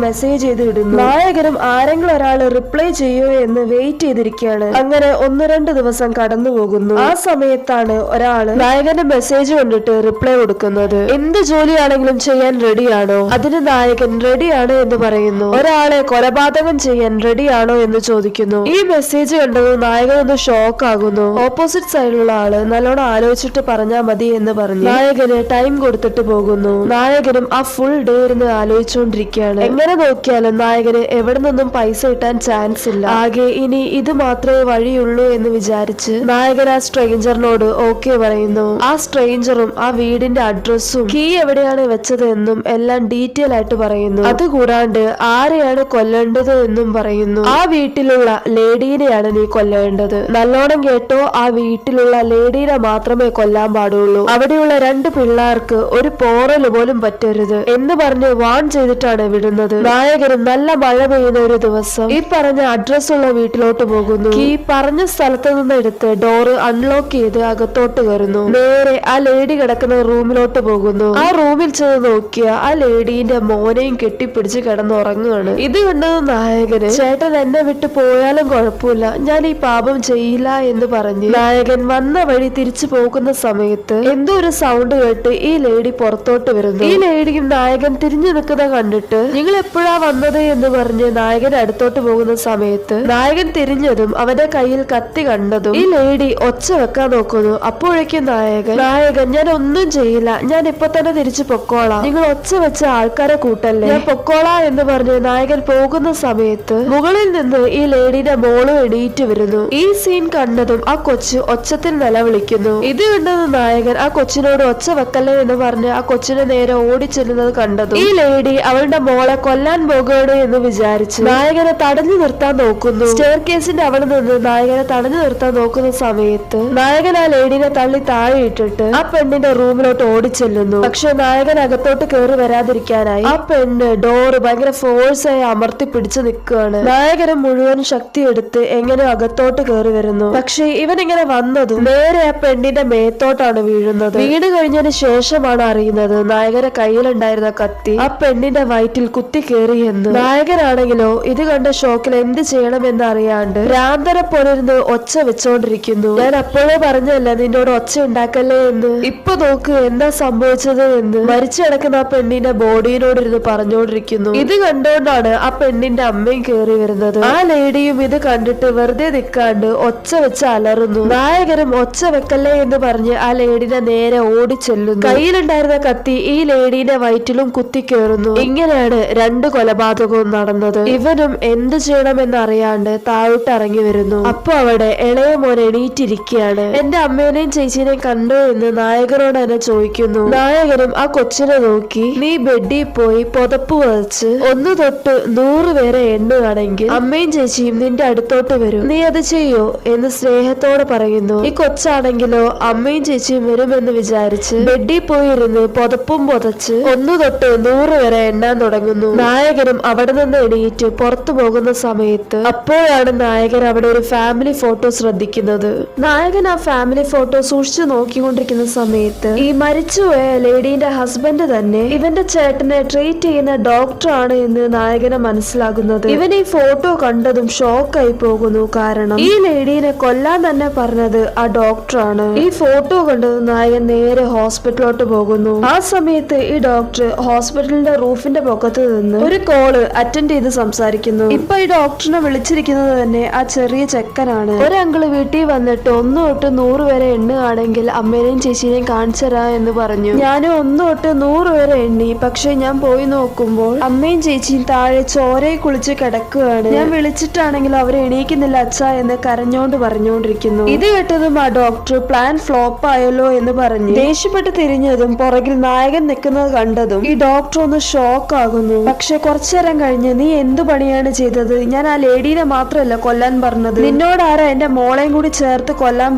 മെസ്സേജ് ചെയ്ത് ഇടുന്നു. നായകനും ആരെങ്കിലും ഒരാൾ റിപ്ലൈ ചെയ്യോ എന്ന് വെയിറ്റ് ചെയ്തിരിക്കുകയാണ്. അങ്ങനെ 1-2 ദിവസം കടന്നു പോകുന്നു. ആ സമയത്താണ് ഒരാള് നായകന്റെ മെസ്സേജ് കണ്ടിട്ട് റിപ്ലൈ കൊടുക്കുന്നത്. എന്ത് ജോലിയാണെങ്കിലും ചെയ്യാൻ റെഡിയാണോ? അതിന് നായകൻ റെഡിയാണ് എന്ന് പറയുന്നു. ഒരാളെ കൊലപാതകം ചെയ്യാൻ റെഡിയാണോ എന്ന് ചോദിക്കുന്നു. ഈ മെസ്സേജ് കണ്ടത് നായകൻ ഒന്ന് ഷോക്ക് ആകുന്നു. ഓപ്പോസിറ്റ് സൈഡിലുള്ള ആള് നല്ലോണം ആലോചിച്ചിട്ട് പറഞ്ഞാൽ മതി എന്ന് പറഞ്ഞു നായകന് ടൈം കൊടുത്തിട്ട് പോകുന്നു. നായകനും ആ ഫുൾ ഡേ ഇരുന്ന് ആലോചിച്ചുകൊണ്ടിരിക്കുകയാണ്. എങ്ങനെ നോക്കിയാലും നായകന് എവിടെ നിന്നും പൈസ കിട്ടാൻ ചാൻസ് ഇല്ല. ആകെ ഇനി ഇത് മാത്രമേ വഴിയുള്ളൂ എന്ന് വിചാരിച്ച് നായകൻ ആ സ്ട്രേഞ്ചറിനോട് ഓക്കെ പറയുന്നു. ആ സ്ട്രേഞ്ചറും ആ വീടിന്റെ അഡ്രസ്സും കീ എവിടെയാണ് വെച്ചത് എന്നും എല്ലാം ഡീറ്റെയിൽ ആയിട്ട് പറയുന്നു. അതുകൂടാണ്ട് ആരെയാണ് കൊല്ലേണ്ടത് എന്നും പറയുന്നു. ആ വീട്ടിലുള്ള ലേഡീനെയാണ് നീ കൊല്ലേണ്ടത്. നല്ലോണം കേട്ടോ, ആ വീട്ടിലുള്ള ലേഡീനെ മാത്രമേ കൊല്ലാൻ പാടുള്ളൂ. അവിടെയുള്ള 2 പിള്ളേർക്ക് ഒരു പോറല് പോലും പറ്റരുത് എന്ന് പറഞ്ഞ് വാൺ ചെയ്തിട്ടാണ് വിടുന്നത്. നായകനും നല്ല മഴ പെയ്യുന്ന ഒരു ദിവസം ഈ പറഞ്ഞ അഡ്രസ് ഉള്ള വീട്ടിലോട്ട് പോകുന്നു. ഈ പറഞ്ഞ സ്ഥലത്ത് നിന്ന് എടുത്ത് ഡോറ് അൺലോക്ക് ചെയ്ത് അകത്തോട്ട് കയറുന്നു. നേരെ ആ ലേഡി കിടക്കുന്ന റൂമിലോട്ട് പോകുന്നു. ആ റൂമിൽ ചെന്ന് നോക്കിയ ആ ലേഡീന്റെ മോനെയും കെട്ടിപ്പിടിച്ച് കിടന്നുറങ്ങുകയാണ്. ഇത് കണ്ടത് നായകന് ചേട്ടൻ എന്നെ വിട്ട് പോയാലും കുഴപ്പമില്ല, ഞാൻ ഈ പാപം ചെയ്യില്ല എന്ന് പറഞ്ഞ് നായകൻ വന്ന വഴി തിരിച്ചു പോകുന്ന സമയത്ത് എന്തോ ഒരു സൗണ്ട് കേട്ട് ഈ ലേഡി പുറത്തോട്ട് വരുന്നു. ഈ ലേഡിയും നായകൻ തിരിഞ്ഞു നിൽക്കുന്ന കണ്ടിട്ട് നിങ്ങൾ എപ്പോഴാ വന്നത് എന്ന് പറഞ്ഞ് നായകൻ അടുത്തോട്ട് പോകുന്ന സമയത്ത് നായകൻ തിരിഞ്ഞതും അവന്റെ കയ്യിൽ കത്തി കണ്ടതും ഈ ലേഡി ഒച്ച വെക്കാൻ നോക്കുന്നു. അപ്പോഴേക്കും നായകൻ ഞാൻ ഒന്നും ചെയ്യില്ല, ഞാൻ ഇപ്പൊ തന്നെ തിരിച്ചു പൊക്കോളാം, നിങ്ങൾ ഒച്ച വെച്ച ആൾക്കാരെ കൂട്ടല്ലേ, ഞാൻ പൊക്കോളാ എന്ന് പറഞ്ഞ് നായകൻ പോകുന്ന സമയത്ത് മുകളിൽ നിന്ന് ഈ ലേഡിയുടെ മോള് എണീറ്റ് വരുന്നു. ഈ സീൻ കണ്ടതും ആ കൊച്ചു ഒച്ചത്തിൽ നിലവിളിക്കുന്നു. ഇത് കണ്ടത് നായകൻ ആ കൊച്ചിനോട് ഒച്ച വെക്കല്ലേ എന്ന് പറഞ്ഞ് ആ കൊച്ചിനെ നേരെ ഓടിച്ചെല്ലുന്നത് കണ്ടതും ഈ ലേഡി അവളുടെ മോളെ കൊല്ലാൻ പോകുകയാണ് എന്ന് വിചാരിച്ച് നായകനെ തടഞ്ഞു നിർത്താൻ നോക്കുന്നു. സ്റ്റെയർ കേസിന്റെ അവിടെ നിന്ന് നായകനെ തടഞ്ഞു നിർത്താൻ നോക്കുന്ന സമയത്ത് നായകൻ ആ ലേഡിനെ തള്ളി താഴെ ഇട്ടിട്ട് ആ പെണ്ണിന്റെ റൂമിലോട്ട് ഓടിച്ചെല്ലുന്നു. പക്ഷെ നായകൻ അകത്തോട്ട് കയറി വരാതിരിക്കാനായി ആ പെണ്ണ് ഡോറ് ഭയങ്കര ഫോഴ്സായി അമർത്തി പിടിച്ചു നിൽക്കുകയാണ്. നായകന് മുഴുവൻ ശക്തി എടുത്ത് എങ്ങനെ അകത്തോട്ട് കയറി വരുന്നു. പക്ഷെ ഇവൻ ഇങ്ങനെ വന്നതും നേരെ ആ പെണ്ണിന്റെ മേത്തോട്ടാണ് വീഴുന്നത്. വീണ് കഴിഞ്ഞതിന് ശേഷമാണ് അറിയുന്നത് നായകന്റെ കയ്യിലുണ്ടായിരുന്ന കത്തി ആ പെണ്ണിന്റെ വയറ്റിൽ കുത്തി കയറി എന്ന്. നായകനാണെങ്കിലോ ഇത് കണ്ട ഷോക്കിൽ എന്ത് ചെയ്യണമെന്ന് അറിയാണ്ട് ഭ്രാന്തനെ പോലിരുന്ന് ഒച്ച വെച്ചോണ്ടിരിക്കുന്നു. ഞാൻ അപ്പോഴേ പറഞ്ഞല്ല നിന്നോട് ഒച്ച ഉണ്ടാക്കല്ലേ എന്ന്. ഇപ്പൊ നോക്ക് എന്താ സംഭവിച്ചത് എന്ന് മരിച്ചു കിടക്കുന്ന ആ പെണ്ണിന്റെ ബോഡിയോട് ഇരുന്ന് പറഞ്ഞോണ്ടിരിക്കുന്നു. ഇത് കണ്ടുകൊണ്ടാണ് ആ പെണ്ണിന്റെ അമ്മയും കയറി വരുന്നത്. ആ ലേഡിയും ഇത് കണ്ടിട്ട് വെറുതെ നിൽക്കാണ്ട് ഒച്ച വെച്ച് അലറുന്നു. നായകനും ഒച്ച വെക്കല്ലേ എന്ന് പറഞ്ഞ് ആ ലേഡിനെ നേരെ ഓടിച്ചെല്ലുന്നു. കയ്യിലുണ്ടായിരുന്ന കത്തി ഈ ലേഡിന്റെ വയറ്റിലും കുത്തിക്കേറുന്നു. ഇങ്ങനെയാണ് 2 കൊലപാതകവും നടന്നത്. ഇവനും എന്ത് ചെയ്യണമെന്ന് അറിയാണ്ട് താഴോട്ട് ഇറങ്ങി വരുന്നു. അപ്പൊ അവിടെ ഇളയ മോൻ എണീറ്റിരിക്കുകയാണ്. എന്റെ അമ്മേനെയും ചേച്ചീനെയും കണ്ടോ എന്ന് നായകനോട് തന്നെ ചോദിക്കുന്നു. നായകനും ആ കൊച്ചിനെ നോക്കി നീ ബെഡിൽ പോയി പുതപ്പ് വച്ച് 1 തൊട്ട് 100 വരെ എണ്ണുകയാണെങ്കിൽ അമ്മയും ചേച്ചിയും നിന്റെ അടുത്തോട്ട് വരും, നീ അത് ചെയ്യോ എന്ന് സ്നേഹത്തോടെ പറയുന്നു. ഈ കൊച്ചാണെങ്കിലോ അമ്മയും ചേച്ചിയും വരുമെന്ന് വിചാരിച്ച് ബെഡിൽ പോയിരുന്ന് പുതപ്പും പുതച്ച് 1 തൊട്ട് 100 വരെ എണ്ണാൻ തുടങ്ങുന്നു. നായകനും അവിടെ നിന്ന് എണീറ്റ് പുറത്തു പോകുന്ന സമയത്ത് അപ്പോഴാണ് നായകൻ അവിടെ ഒരു ഫാമിലി ഫോട്ടോ ശ്രദ്ധിക്കുന്നത്. നായകൻ ആ ഫാമിലി ഫോട്ടോ സൂക്ഷിച്ചു നോക്കിക്കൊണ്ടിരിക്കുന്ന സമയത്ത് ഈ മരിച്ചുപോയ ലേഡീന്റെ ഹസ്ബൻഡ് തന്നെ ഇവന്റെ ചേട്ടനെ ട്രീറ്റ് ചെയ്യുന്ന ഡോക്ടർ ആണ് എന്ന് നായകനെ മനസ്സിലാകുന്നത്. ഇവൻ ഈ ഫോട്ടോ കണ്ടതും ഷോക്കായി പോകുന്നു. കാരണം ഈ ലേഡീനെ കൊല്ലാൻ തന്നെ പറഞ്ഞത് ആ ഡോക്ടറാണ്. ഈ ഫോട്ടോ കണ്ടത് നായകൻ നേരെ ഹോസ്പിറ്റലിലോട്ട് പോകുന്നു. ആ സമയത്ത് ഈ ഡോക്ടർ ഹോസ്പിറ്റലിന്റെ റൂഫിന്റെ പൊക്കത്ത് നിന്ന് ഒരു കോള് അറ്റൻഡ് ചെയ്ത് സംസാരിക്കുന്നു. ഇപ്പൊ ഈ ഡോക്ടറിനെ വിളിച്ചിരിക്കുന്നത് തന്നെ ആ ചെറിയ ചെക്കനാണ്. ഒരങ്കിള് വീട്ടിൽ വന്നിട്ട് 1 തൊട്ട് 100 വരെ എണ്ണുകയാണെങ്കിൽ അമ്മേനെയും ചേച്ചീനെയും കാണിച്ചരാ എന്ന് പറഞ്ഞു. ഞാനും 1 തൊട്ട് 100 വരെ എണ്ണി. പക്ഷെ ഞാൻ പോയി നോക്കുമ്പോൾ അമ്മയും ചേച്ചിയും താഴെ ചോരയെ കുളിച്ച് കിടക്കുകയാണ്. ഞാൻ വിളിച്ചിട്ടാണെങ്കിൽ അവരെ എണീക്കുന്നില്ല അച്ഛാ എന്ന് കരഞ്ഞോണ്ട് പറഞ്ഞുകൊണ്ടിരിക്കുന്നു. ഇത് കേട്ടതും ആ ഡോക്ടർ പ്ലാൻ ഫ്ലോപ്പ് ആയല്ലോ എന്ന് പറഞ്ഞ് ദേഷ്യപ്പെട്ട് തിരിഞ്ഞതും പുറകിൽ നായകൻ നിൽക്കുന്നത് കണ്ടതും ഈ ഡോക്ടർ ഒന്ന് ഷോക്ക് ആകുന്നു. പക്ഷെ കുറച്ചേരം കഴിഞ്ഞ് നീ എന്തു പണിയാണ് ചെയ്തത്? ഞാൻ ആ ലേഡീനെ മാത്രമല്ല കൊല്ലാൻ പറഞ്ഞത്, നിന്നോട് ആരാ എന്റെ മോളെയും കൂടി ചേർത്ത് കൊല്ലാൻ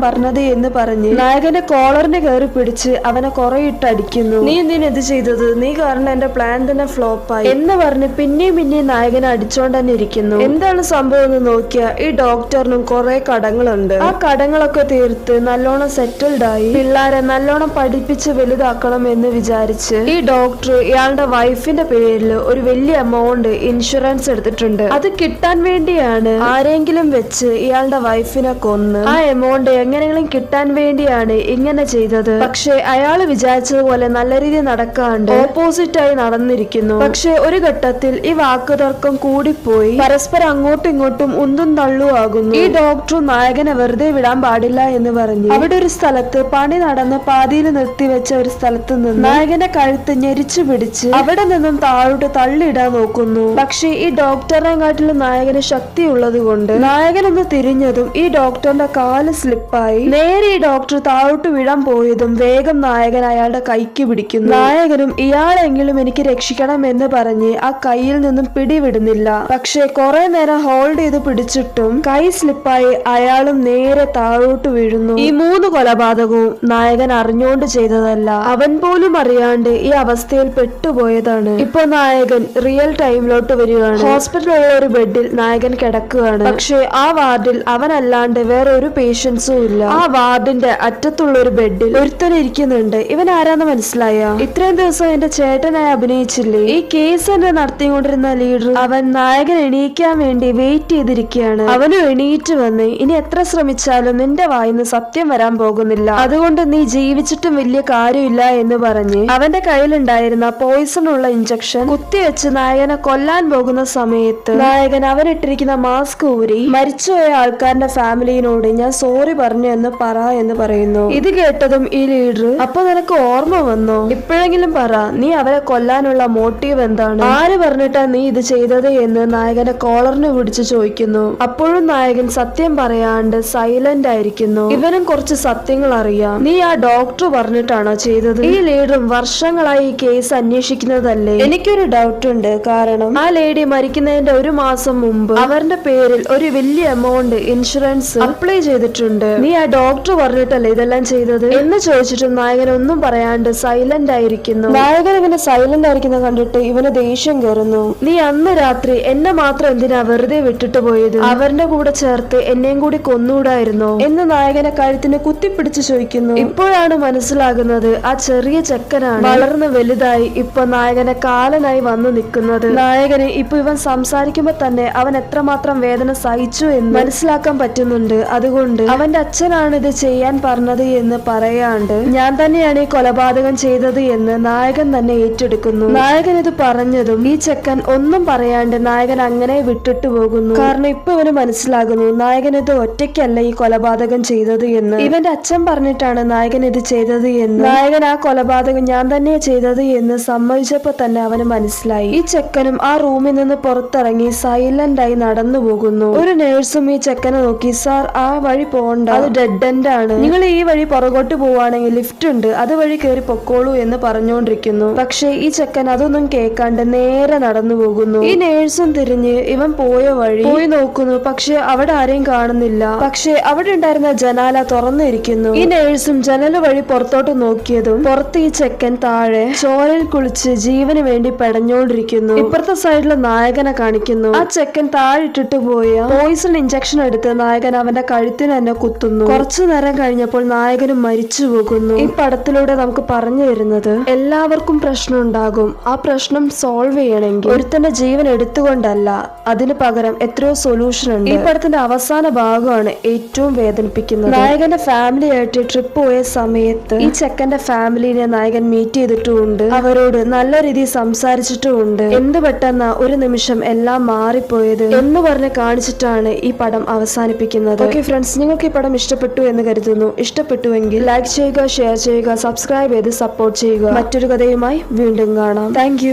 പറഞ്ഞത് എന്ന് പറഞ്ഞ് നായകന്റെ കോളറിന് കയറി പിടിച്ച് അവനെ കുറെ ഇട്ടടിക്കുന്നു. നീ എന്തിനാ ഇത് ചെയ്തത്? നീ കാരണം എന്റെ പ്ലാൻ തന്നെ ഫ്ലോപ്പായി എന്ന് പറഞ്ഞ് പിന്നെയും നായകനെ അടിച്ചോണ്ട് തന്നെ ഇരിക്കുന്നു. എന്താണ് സംഭവം എന്ന് നോക്കിയ ഈ ഡോക്ടറിനും കുറെ കടങ്ങളുണ്ട്. ആ കടങ്ങളൊക്കെ തീർത്ത് നല്ലോണം സെറ്റിൽഡ് ആയി പിള്ളേരെ നല്ലോണം പഠിപ്പിച്ച് വലുതാക്കണം എന്ന് വിചാരിച്ച് ഈ ഡോക്ടർ ഇയാളുടെ വൈഫിന്റെ പേരിൽ ഒരു വലിയ എമൗണ്ട് ഇൻഷുറൻസ് എടുത്തിട്ടുണ്ട്. അത് കിട്ടാൻ വേണ്ടിയാണ് ആരെങ്കിലും വെച്ച് ഇയാളുടെ വൈഫിനെ കൊന്ന് ആ എമൗണ്ട് എങ്ങനെയെങ്കിലും കിട്ടാൻ വേണ്ടിയാണ് ഇങ്ങനെ ചെയ്തത്. പക്ഷെ അയാള് വിചാരിച്ചതുപോലെ നല്ല രീതിയിൽ നടക്കാണ്ട് ഓപ്പോസിറ്റ് ആയി നടന്നിരിക്കുന്നു. പക്ഷെ ഒരു ഘട്ടത്തിൽ ഈ വാക്കുതർക്കം കൂടിപ്പോയി പരസ്പരം അങ്ങോട്ടും ഇങ്ങോട്ടും ഉന്തും തള്ളും ആകുന്നു. ഈ ഡോക്ടർ നായകനെ വെറുതെ വിടാൻ പാടില്ല എന്ന് പറഞ്ഞു അവിടെ ഒരു സ്ഥലത്ത് പണി നടന്ന് പാതിയിൽ നിർത്തിവെച്ച ഒരു സ്ഥലത്ത് നിന്ന് നായകന്റെ കഴുത്ത് ഞെരിച്ചു പിടിച്ച് അവിടെ നിന്നും താഴോട്ട് തള്ളിയിടാൻ നോക്കുന്നു. പക്ഷെ ഈ ഡോക്ടറിനെക്കാട്ടിലും നായകന് ശക്തിയുള്ളത് കൊണ്ട് നായകൻ ഒന്ന് തിരിഞ്ഞതും ഈ ഡോക്ടറിന്റെ കാല് സ്ലിപ്പായി നേരെ ഈ ഡോക്ടർ താഴോട്ട് വീഴാൻ പോയതും വേഗം നായകൻ അയാളുടെ കൈക്ക് പിടിക്കുന്നു. നായകനും ഇയാളെങ്കിലും എനിക്ക് രക്ഷിക്കണം എന്ന് പറഞ്ഞ് ആ കൈയിൽ നിന്നും പിടിവിടുന്നില്ല. പക്ഷെ കുറെ നേരം ഹോൾഡ് ചെയ്ത് പിടിച്ചിട്ടും കൈ സ്ലിപ്പായി അയാളും നേരെ താഴോട്ട് വീഴുന്നു. ഈ 3 കൊലപാതകവും നായകൻ അറിഞ്ഞുകൊണ്ട് ചെയ്തതല്ല, അവൻ പോലും അറിയാണ്ട് ഈ അവസ്ഥയിൽ പെട്ടുപോയതാണ്. ഇപ്പൊ നായകൻ റിയൽ ടൈമിലോട്ട് വരികയാണ്. ഹോസ്പിറ്റലിലുള്ള ഒരു ബെഡിൽ നായകൻ കിടക്കുകയാണ്. പക്ഷെ ആ വാർഡിൽ അവനല്ലാണ്ട് വേറെ ഒരു പേഷ്യൻസും ഇല്ല. ആ വാർഡിന്റെ അറ്റത്തുള്ള ഒരു ബെഡിൽ ഒരുത്തൻ ഇരിക്കുന്നുണ്ട്. ഇവൻ ആരാന്ന് മനസ്സിലായ? ഇത്രയും ദിവസം എന്റെ ചേട്ടനായി അഭിനയിച്ചില്ലേ, ഈ കേസ് എന്നെ നടത്തിക്കൊണ്ടിരുന്ന ലീഡർ. അവൻ നായകൻ എണീക്കാൻ വേണ്ടി വെയിറ്റ് ചെയ്തിരിക്കുകയാണ്. അവനും എണീറ്റ് വന്ന് ഇനി എത്ര ശ്രമിച്ചാലും നിന്റെ വായിന്ന് സത്യം വരാൻ പോകുന്നില്ല, അതുകൊണ്ട് നീ ജീവിച്ചിട്ടും വലിയ കാര്യമില്ല എന്ന് പറഞ്ഞ് അവന്റെ കയ്യിലുണ്ടായിരുന്ന പോയിസൺ ഉള്ള ഇഞ്ചക്ഷൻ കുത്തിവെച്ച് നായകനെ കൊല്ലാൻ പോകുന്ന സമയത്ത് നായകൻ അവനിട്ടിരിക്കുന്ന മാസ്ക് ഊരി മരിച്ചുപോയ ആൾക്കാരുടെ ഫാമിലിയോട് ഞാൻ സോറി പറഞ്ഞു എന്ന് പറ എന്ന് പറയുന്നു. ഇത് കേട്ടതും ഈ ലീഡർ, അപ്പൊ നിനക്ക് ഓർമ്മ വന്നോ? ഇപ്പോഴെങ്കിലും പറ, നീ അവരെ കൊല്ലാനുള്ള മോട്ടീവ് എന്താണ്? ആര് പറഞ്ഞിട്ടാ നീ ഇത് ചെയ്തത് എന്ന് നായകന്റെ കോളറിന് പിടിച്ച് ചോദിക്കുന്നു. അപ്പോഴും നായകൻ സത്യം പറയാണ്ട് സൈലന്റ് ആയിരിക്കുന്നു. ഇവനും കുറച്ച് സത്യങ്ങൾ അറിയാം. നീ ആ ഡോക്ടർ പറഞ്ഞിട്ടാണോ ചെയ്തത്? ഈ ലീഡറും വർഷങ്ങളായി ഈ കേസ് അന്വേഷിക്കുന്നതല്ലേ? എനിക്കൊരു ഡൗട്ട് ഉണ്ട്. കാരണം ആ ലേഡി മരിക്കുന്നതിന്റെ 1 മാസം മുമ്പ് അവരുടെ പേരിൽ ഒരു വലിയ എമൗണ്ട് ഇൻഷുറൻസ് അപ്ലൈ ചെയ്തിട്ടുണ്ട്. നീ ആ ഡോക്ടർ പറഞ്ഞിട്ടല്ലേ ഇതെല്ലാം ചെയ്തത് എന്ന് ചോദിച്ചിട്ട് നായകൻ ഒന്നും പറയാണ്ട് സൈലന്റ് ആയിരിക്കുന്നു. നായകൻ ഇവനെ സൈലന്റ് ആയിരിക്കുന്ന കണ്ടിട്ട് ഇവന് ദേഷ്യം കയറുന്നു. നീ അന്ന് രാത്രി എന്നെ മാത്രം എന്തിനാ വെറുതെ വിട്ടിട്ട് പോയത്? അവരുടെ കൂടെ ചേർത്ത് എന്നെയും കൂടി കൊന്നൂടായിരുന്നോ എന്ന് നായകനെ കഴുത്തിന് കുത്തിപ്പിടിച്ച് ചോദിക്കുന്നു. ഇപ്പോഴാണ് മനസ്സിലാകുന്നത് ആ ചെറിയ ചെക്കനാണ് വളർന്ന് വലുതായി ഇപ്പൊ നായകനെ കാലനായി വന്നു നിൽക്കുന്നത്. നായകന് ഇപ്പൊ ഇവൻ സംസാരിക്കുമ്പോ തന്നെ അവൻ എത്രമാത്രം വേദന സഹിച്ചു എന്ന് മനസ്സിലാക്കാൻ പറ്റുന്നുണ്ട്. അതുകൊണ്ട് അവന്റെ അച്ഛനാണ് ഇത് ചെയ്യാൻ പറഞ്ഞത് എന്ന് പറയാണ്ട് ഞാൻ തന്നെയാണ് ഈ കൊലപാതകം ചെയ്തത് എന്ന് നായകൻ തന്നെ ഏറ്റെടുക്കുന്നു. നായകൻ ഇത് പറഞ്ഞതും ഈ ചെക്കൻ ഒന്നും പറയാണ്ട് നായകൻ അങ്ങനെ വിട്ടിട്ട് പോകുന്നു. കാരണം ഇപ്പൊ ഇവന് മനസ്സിലാകുന്നു നായകൻ ഇത് ഒറ്റയ്ക്കല്ല ഈ കൊലപാതകം ചെയ്തത് എന്ന്. ഇവന്റെ അച്ഛൻ പറഞ്ഞിട്ടാണ് നായകൻ ഇത് ചെയ്തത് എന്ന്. നായകൻ ആ കൊലപാതകം ഞാൻ തന്നെ ചെയ്തത് എന്ന് സമ്മതിച്ചപ്പോ തന്നെ അവന് മനസ്സിലായി. ഈ ചെക്കനും ആ റൂമിൽ നിന്ന് പുറത്തിറങ്ങി സൈലന്റ് ആയി നടന്നു പോകുന്നു. ഒരു നേഴ്സും ഈ ചെക്കനെ നോക്കി, സാർ ആ വഴി പോകണ്ട, അത് ഡെഡ് എൻഡ് ആണ്, നിങ്ങൾ ഈ വഴി പുറകോട്ട് പോവാണെങ്കിൽ ലിഫ്റ്റ് ഉണ്ട്, അതുവഴി കയറി പൊക്കോളൂ എന്ന് പറഞ്ഞുകൊണ്ടിരിക്കുന്നു. പക്ഷെ ഈ ചെക്കൻ അതൊന്നും കേൾക്കാണ്ട് നേരെ നടന്നു പോകുന്നു. ഈ നേഴ്സും തിരിഞ്ഞ് ഇവൻ പോയ വഴി പോയി നോക്കുന്നു. പക്ഷെ അവിടെ ആരെയും കാണുന്നില്ല. പക്ഷെ അവിടെ ഉണ്ടായിരുന്ന ജനാല തുറന്നിരിക്കുന്നു. ഈ നേഴ്സും ജനല് വഴി പുറത്തോട്ട് നോക്കിയതും പുറത്ത് ഈ ചെക്കൻ താഴെ ചോരയിൽ കുളിച്ച് ജീവന് വേണ്ടി പെടഞ്ഞോണ്ടിരിക്കുന്നു. ഇപ്പുറത്തെ സൈഡില് നായകനെ കാണിക്കുന്നു. ആ ചെക്കൻ താഴെ ഇട്ടിട്ട് പോയ പോയിസൺ ഇഞ്ചക്ഷൻ എടുത്ത് നായകൻ അവന്റെ കഴുത്തിന് തന്നെ കുത്തുന്നു. കുറച്ചു നേരം കഴിഞ്ഞപ്പോൾ നായകനും മരിച്ചു പോകുന്നു. ഈ പടത്തിലൂടെ നമുക്ക് പറഞ്ഞു തരുന്നത് എല്ലാവർക്കും പ്രശ്നം ഉണ്ടാകും. ആ പ്രശ്നം സോൾവ് ചെയ്യണമെങ്കിൽ ഒരുത്തന്റെ ജീവൻ എടുത്തുകൊണ്ടല്ല, അതിന് പകരം എത്രയോ സൊല്യൂഷൻ ഉണ്ട്. ഈ പടത്തിന്റെ അവസാന ഭാഗമാണ് ഏറ്റവും വേദനിപ്പിക്കുന്നത്. നായകന്റെ ഫാമിലി ആയിട്ട് ട്രിപ്പ് പോയ സമയത്ത് ഈ ചെക്കന്റെ ഫാമിലിനെ നായകൻ മീറ്റ് ചെയ്തിട്ടുമുണ്ട്. അവരോട് നല്ല രീതിയിൽ സംസാരിച്ചിട്ടുമുണ്ട്. എന്ത് പെട്ടെന്ന ഒരു നിമിഷം എല്ലാം മാറിപ്പോയത് എന്ന് പറഞ്ഞ് കാണിച്ചിട്ടാണ് ഈ പടം അവസാനിപ്പിക്കുന്നത്. ഓക്കെ ഫ്രണ്ട്സ്, നിങ്ങൾക്ക് ഈ പടം ഇഷ്ടപ്പെട്ടു എന്ന് കരുതുന്നു. ഇഷ്ടപ്പെട്ടുവെങ്കിൽ ലൈക്ക് ചെയ്യുക, ഷെയർ ചെയ്യുക, സബ്സ്ക്രൈബ് ചെയ്ത് സപ്പോർട്ട് ചെയ്യുക. മറ്റൊരു കഥയുമായി വീണ്ടും കാണാം. താങ്ക്